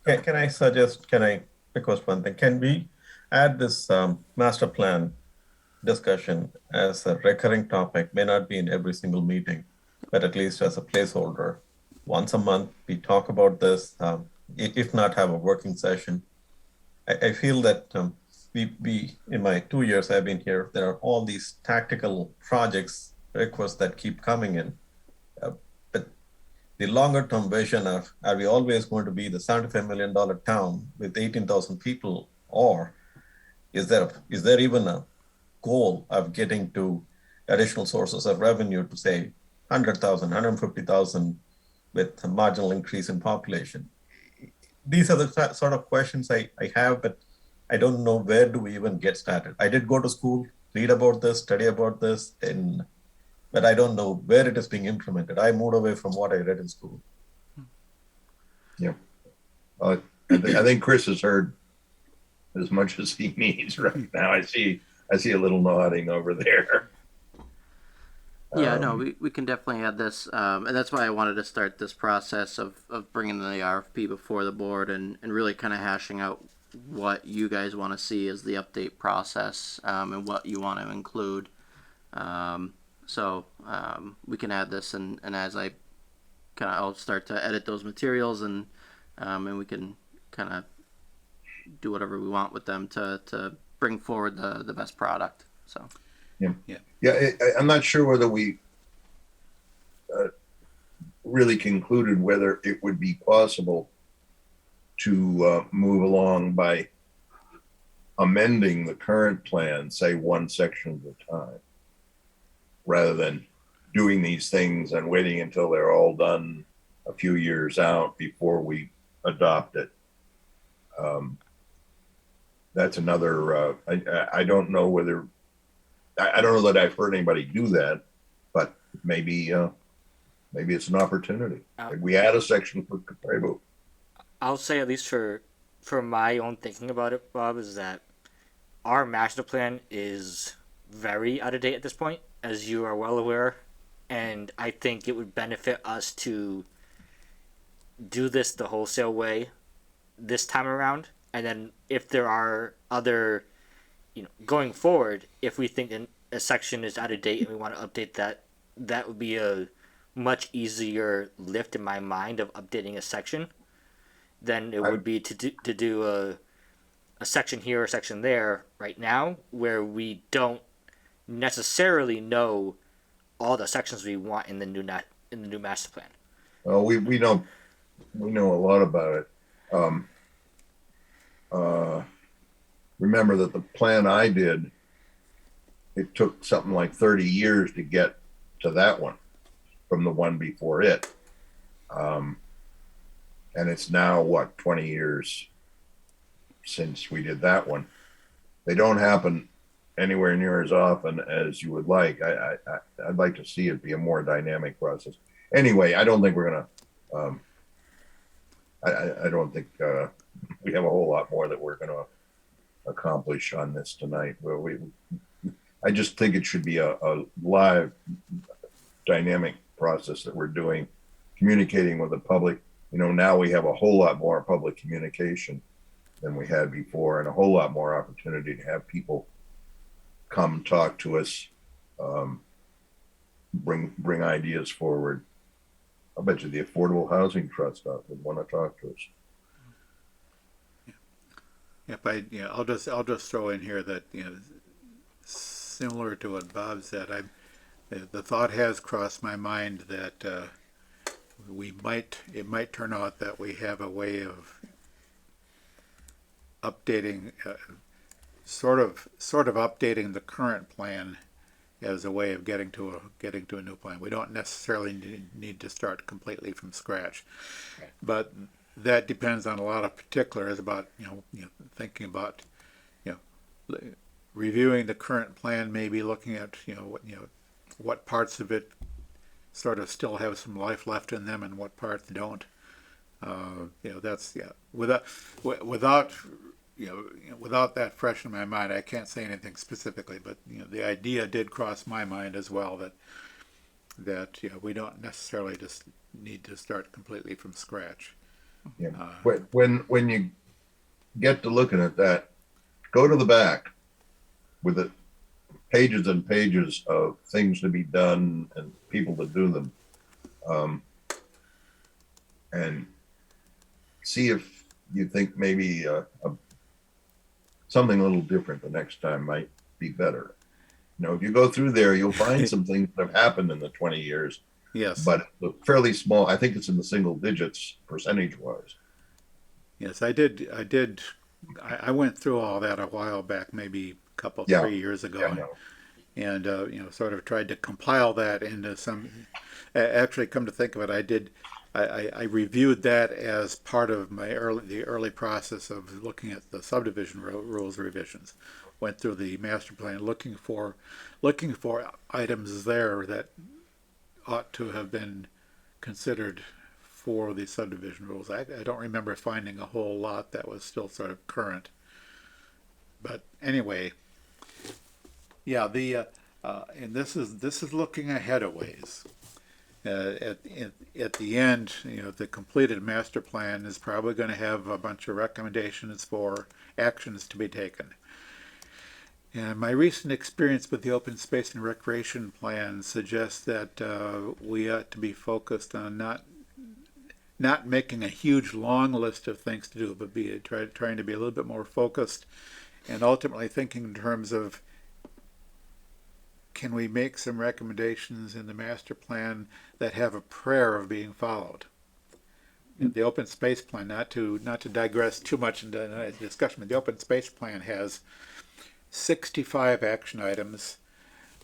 Can I request one thing? Can we add this master plan discussion as a recurring topic? May not be in every single meeting, but at least as a placeholder. Once a month, we talk about this, if not have a working session. I feel that we, in my 2 years I've been here, there are all these tactical projects, requests that keep coming in. But the longer term vision of, are we always going to be the $75 million town with 18,000 people? Or is there even a goal of getting to additional sources of revenue to say 100,000, 150,000 with a marginal increase in population? These are the sort of questions I have, but I don't know where do we even get started. I did go to school, read about this, study about this, but I don't know where it is being implemented. I moved away from what I read in school. Yeah. I think Chris has heard as much as he needs right now. I see a little nodding over there. Yeah, no, we can definitely add this, and that's why I wanted to start this process of bringing the RFP before the board and really kind of hashing out what you guys want to see as the update process and what you want to include. So we can add this, and as I'll start to edit those materials, and we can kind of do whatever we want with them to bring forward the best product. So. Yeah. I'm not sure whether we really concluded whether it would be possible to move along by amending the current plan, say one section at a time, rather than doing these things and waiting until they're all done a few years out before we adopt it. That's another, I don't know whether, I don't know that I've heard anybody do that, but maybe it's an opportunity. We add a section for Prevo. I'll say, at least for my own thinking about it, Bob, is that our master plan is very out of date at this point, as you are well aware. And I think it would benefit us to do this the wholesale way this time around. And then if there are other, going forward, if we think a section is out of date and we want to update that, that would be a much easier lift in my mind of updating a section than it would be to do a section here or a section there right now, where we don't necessarily know all the sections we want in the new master plan. Well, we know a lot about it. Remember that the plan I did, it took something like 30 years to get to that one from the one before it. And it's now, 20 years since we did that one. They don't happen anywhere near as often as you would like. I'd like to see it be a more dynamic process. Anyway, I don't think we're going to, I don't think we have a whole lot more that we're going to accomplish on this tonight. I just think it should be a live, dynamic process that we're doing, communicating with the public. Now we have a whole lot more public communication than we had before, and a whole lot more opportunity to have people come talk to us, bring ideas forward. I bet you the Affordable Housing Trust would want to talk to us. Yep, I'll just throw in here that similar to what Bob said, the thought has crossed my mind that it might turn out that we have a way of updating, sort of updating the current plan as a way of getting to a new plan. We don't necessarily need to start completely from scratch, right. But that depends on a lot of particulars about thinking about reviewing the current plan, maybe looking at what parts of it sort of still have some life left in them and what parts don't. That's without that fresh in my mind, I can't say anything specifically, but the idea did cross my mind as well that we don't necessarily just need to start completely from scratch. Yeah. When you get to looking at that, go to the back with the pages and pages of things to be done and people to do them, and see if you think maybe something a little different the next time might be better. If you go through there, you'll find some things that have happened in the 20 years. Yes. But fairly small. I think it's in the single digits percentage-wise. Yes, I did. I went through all that a while back, maybe a couple, 3 years ago, and sort of tried to compile that into some. Actually, come to think of it, I reviewed that as part of the early process of looking at the subdivision rules revisions. Went through the master plan, looking for items there that ought to have been considered for the subdivision rules. I don't remember finding a whole lot that was still sort of current. But anyway, yeah, and this is looking ahead a ways. At the end, the completed master plan is probably going to have a bunch of recommendations for actions to be taken. And my recent experience with the open space and recreation plan suggests that we ought to be focused on not making a huge long list of things to do, but trying to be a little bit more focused, and ultimately thinking in terms of, can we make some recommendations in the master plan that have a prayer of being followed? The open space plan, not to digress too much into the discussion, but the open space plan has 65 action items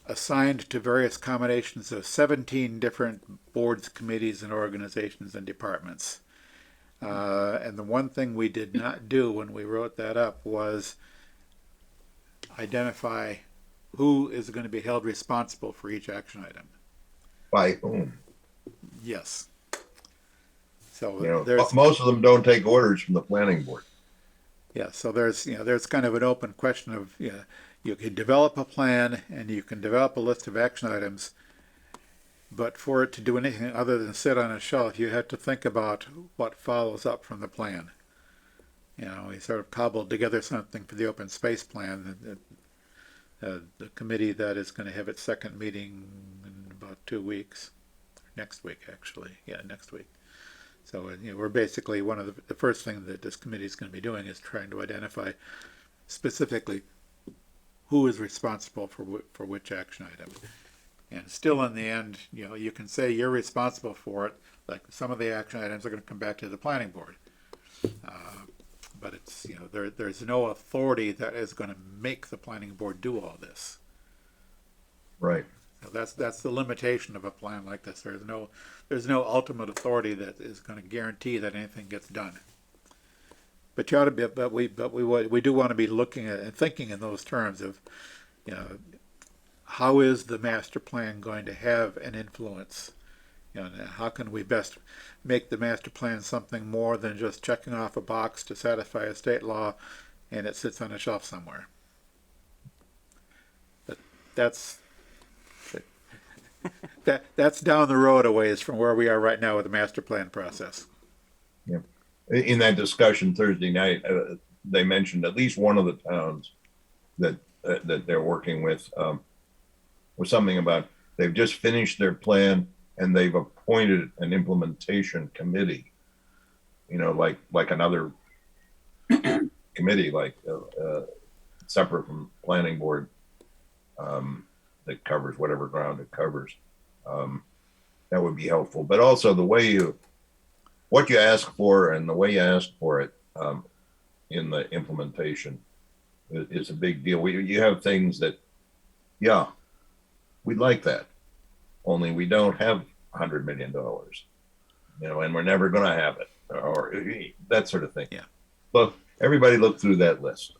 assigned to various combinations of 17 different boards, committees, and organizations and departments. And the one thing we did not do when we wrote that up was identify who is going to be held responsible for each action item. By whom? Yes. So most of them don't take orders from the planning board. Yeah, so there's kind of an open question of you can develop a plan and you can develop a list of action items, but for it to do anything other than sit on a shelf, you have to think about what follows up from the plan. You know, we sort of cobbled together something for the open space plan. The committee that is going to have its second meeting in about 2 weeks, next week actually, yeah, next week. So you know, we're basically one of the first thing that this committee is going to be doing is trying to identify specifically who is responsible for which action item. And still in the end, you know, you can say you're responsible for it, like some of the action items are going to come back to the planning board. But it's, you know, there's no authority that is going to make the planning board do all this. Right. So that's the limitation of a plan like this. There's no ultimate authority that is going to guarantee that anything gets done. But you ought to be, we do want to be looking at and thinking in those terms of, you know, how is the master plan going to have an influence? You know, how can we best make the master plan something more than just checking off a box to satisfy a state law and it sits on a shelf somewhere? That's down the road a ways from where we are right now with the master plan process. Yeah. In that discussion Thursday night, they mentioned at least one of the towns that they're working with was something about they've just finished their plan and they've appointed an implementation committee. You know, like another committee, like separate from planning board, that covers whatever ground it covers. That would be helpful. But also the way what you ask for and the way you ask for it in the implementation is a big deal. You have things that, yeah, we'd like that, only we don't have $100 million, you know, and we're never going to have it, or that sort of thing. Yeah. Look, everybody look through that list.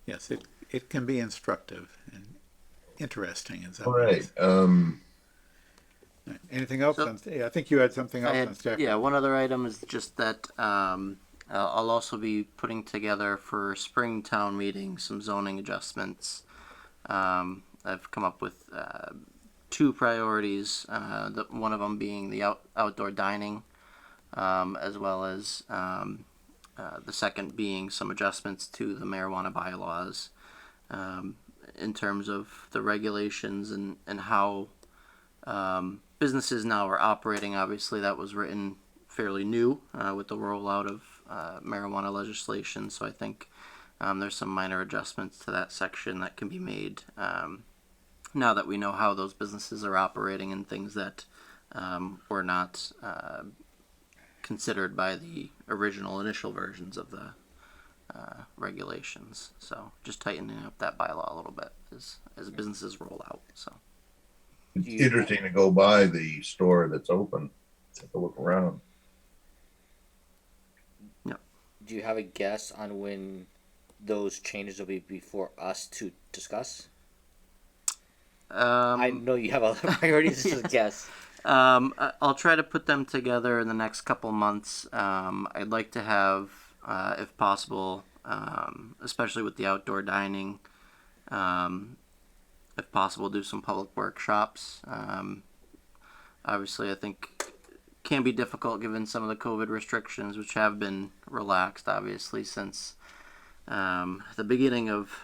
Yes, it can be instructive and interesting in some All right. ways. Anything else? So- I think you had something else I on had, staff. yeah, one other item is just that I'll also be putting together for spring town meeting some zoning adjustments. I've come up with 2 priorities. One of them being the outdoor dining, as well as the second being some adjustments to the marijuana bylaws in terms of the regulations and how businesses now are operating. Obviously, that was written fairly new with the rollout of marijuana legislation. So I think there's some minor adjustments to that section that can be made now that we know how those businesses are operating and things that were not considered by the original initial versions of the regulations. So just tightening up that bylaw a little bit as businesses roll out. So. It's interesting to go by the store that's open, take a look around. Do you have a guess on when those changes will be before us to discuss? I know you have other priorities. Just a guess. I'll try to put them together in the next couple months. I'd like to have, if possible, especially with the outdoor dining, if possible, do some public workshops. Obviously, I think can be difficult given some of the COVID restrictions, which have been relaxed, obviously, since the beginning of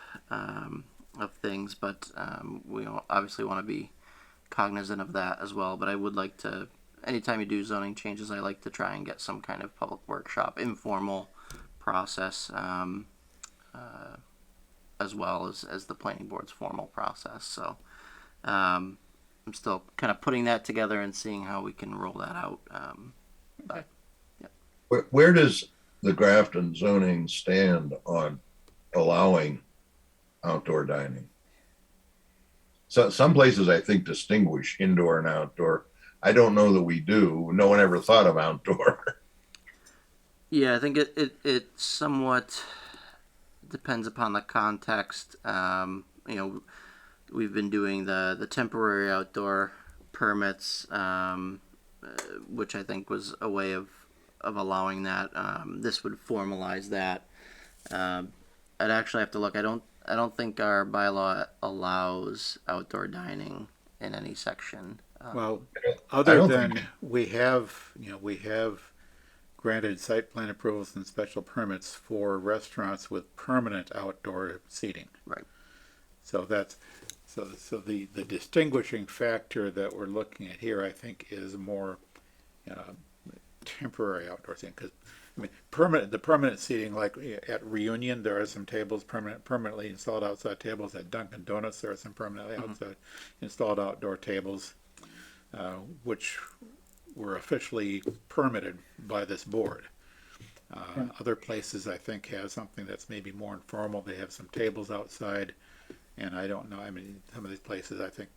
things. But we obviously want to be cognizant of that as well. But I would like to, anytime you do zoning changes, I like to try and get some kind of public workshop, informal process, as well as the planning board's formal process. So I'm still kind of putting that together and seeing how we can roll that out. But, yeah. Where does the Grafton zoning stand on allowing outdoor dining? So some places I think distinguish indoor and outdoor. I don't know that we do. No one ever thought of outdoor. Yeah, I think it somewhat depends upon the context. We've been doing the temporary outdoor permits, which I think was a way of allowing that. This would formalize that. I'd actually have to look. I don't think our bylaw allows outdoor dining in any section. Well, I other don't than think- we have granted site plan approvals and special permits for restaurants with permanent outdoor seating. Right. So so the distinguishing factor that we're looking at here, I think, is more temporary outdoor seating. Because I mean, the permanent seating, like at Reunion, there are some tables permanently installed outside tables. At Dunkin' Donuts, there are some permanently outside installed outdoor tables, which were officially permitted by this board. Other places, I think, have something that's maybe more informal. They have some tables outside, and I don't know. I mean, some of these places, I think,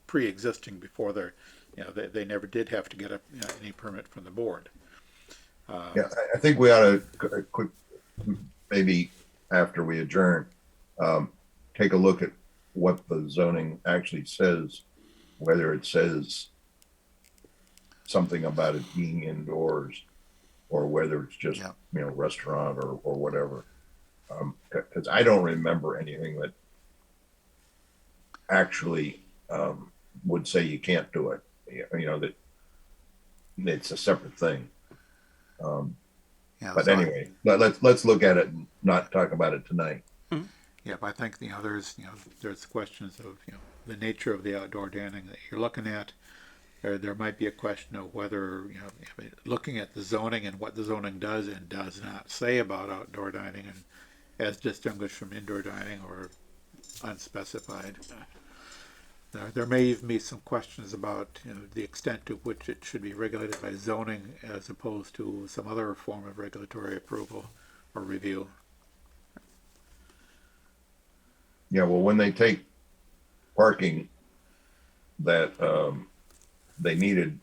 pre-existing before they're, they never did have to get any permit from the board. Yeah, I think we ought to quick, maybe after we adjourn, take a look at what the zoning actually says, whether it says something about it being indoors or whether it's just, restaurant or whatever. Because I don't remember anything that actually would say you can't do it. That it's a separate thing. But anyway, let's look at it and not talk about it tonight. Yeah, but I think there's questions of the nature of the outdoor dining that you're looking at. There might be a question of whether looking at the zoning and what the zoning does and does not say about outdoor dining, and as distinguished from indoor dining or unspecified. There may even be some questions about the extent to which it should be regulated by zoning as opposed to some other form of regulatory approval or review. Yeah, well, when they take parking that they needed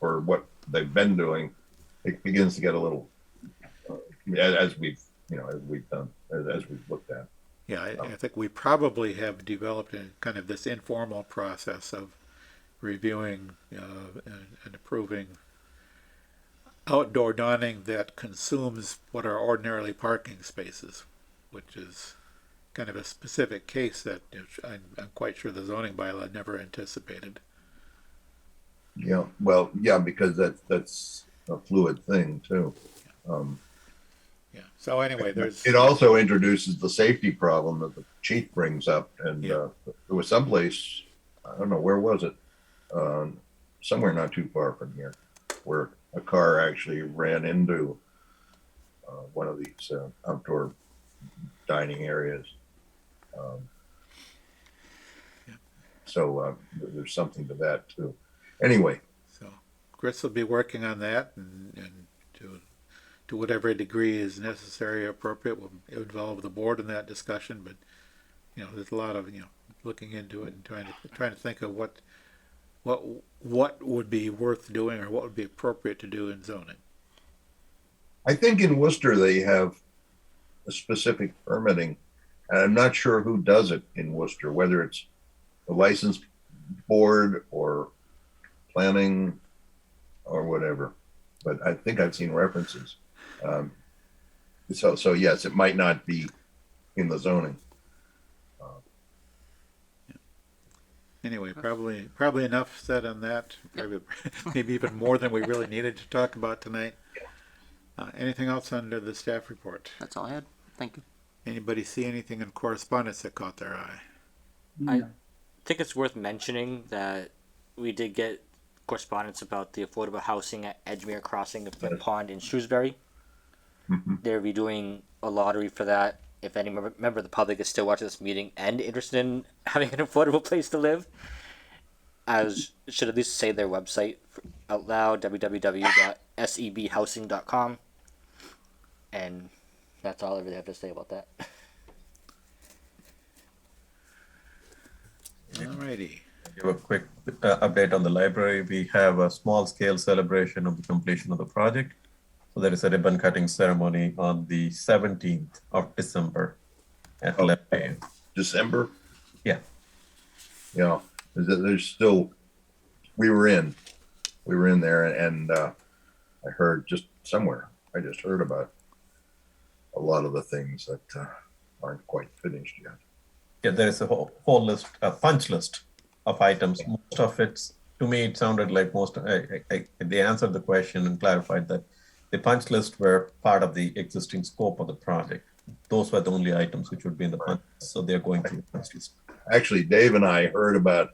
for what they've been doing, it begins to get a little, as we've done, as we've looked at. Yeah, I think we probably have developed a kind of this informal process of reviewing and approving outdoor dining that consumes what are ordinarily parking spaces, which is kind of a specific case that I'm quite sure the zoning bylaw never anticipated. Yeah, well, yeah, because that's a fluid thing too. Yeah. So anyway, it also introduces the safety problem that the chief brings up, and there was someplace, I don't know, where was it? Somewhere not too far from here, where a car actually ran into one of these outdoor dining areas. So there's something to that too. Anyway, so Chris will be working on that, and to whatever degree is necessary or appropriate, we'll involve the board in that discussion. But there's a lot of looking into it and trying to think of what would be worth doing or what would be appropriate to do in zoning. I think in Worcester they have a specific permitting, and I'm not sure who does it in Worcester, whether it's the license board or planning or whatever. But I think I've seen references. So yes, it might not be in the zoning. Anyway, probably enough said on that. Maybe even more than we really needed to talk about tonight. Anything else under the staff report? That's all I had. Thank you. Anybody see anything in correspondence that caught their eye? I think it's worth mentioning that we did get correspondence about the affordable housing at Edgemere Crossing of the Pond in Shrewsbury. They're redoing a lottery for that. If any member of the public is still watching this meeting and interested in having an affordable place to live, should at least say their website out loud, www.sebhousing.com. And that's all I really have to say about that. Alrighty. Give a quick update on the library. We have a small scale celebration of the completion of the project. So there is a ribbon cutting ceremony on the 17th of December at 11 a.m. December? Yeah. There's still, we were in there, and I heard I just heard about a lot of the things that aren't quite finished yet. Yeah, there is a whole list, a punch list of items. Most of it, to me, it sounded like they answered the question and clarified that the punch list were part of the existing scope of the project. Those were the only items which would be in the punch list, so they're going through the punch list. Actually, Dave and I heard about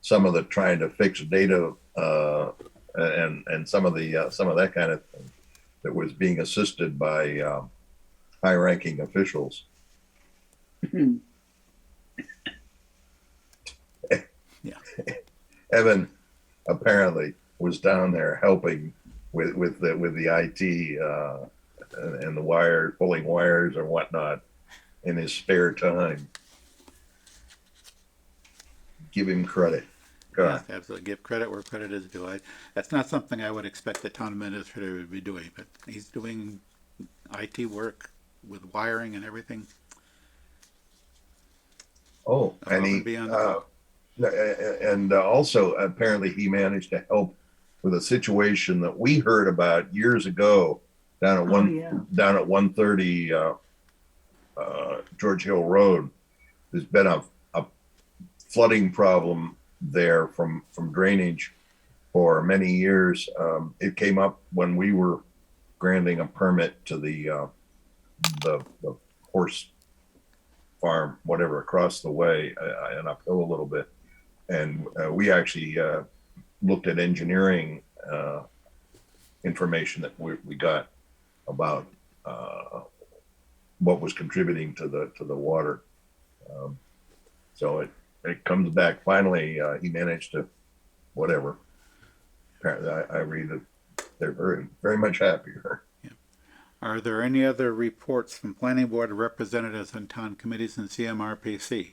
some of the trying to fix data and some of that kind of thing that was being assisted by high-ranking officials. Yeah. Evan apparently was down there helping with the IT and the wire pulling wires or whatnot in his spare time. Give him credit. God. Yes, absolutely. Give credit where credit is due. That's not something I would expect the town administrator would be doing, but he's doing IT work with wiring and everything. Oh, and Above he and beyond the call. and also apparently he managed to help with a situation that we heard about years ago down at down at 130 George Hill Road. There's been a flooding problem there from drainage for many years. It came up when we were granting a permit to the horse farm, whatever, across the way and uphill a little bit. And we actually looked at engineering information that we got about what was contributing to the water. So it comes back. Finally, he managed to, whatever. Apparently, I read that they're very, very much happier. Are there any other reports from planning board representatives and town committees and CMRPC?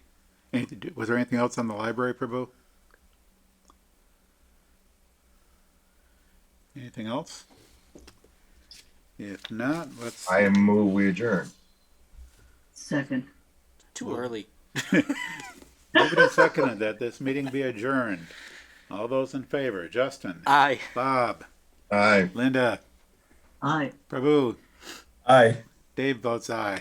Was there anything else on the library, Prabhu? Anything else? If not, let's. I move we adjourn. Second. Too early. Moved and seconded that this meeting be adjourned. All those in favor, Justin, Aye. Bob, Aye. Linda, Aye. Prabhu, Aye. Dave votes aye.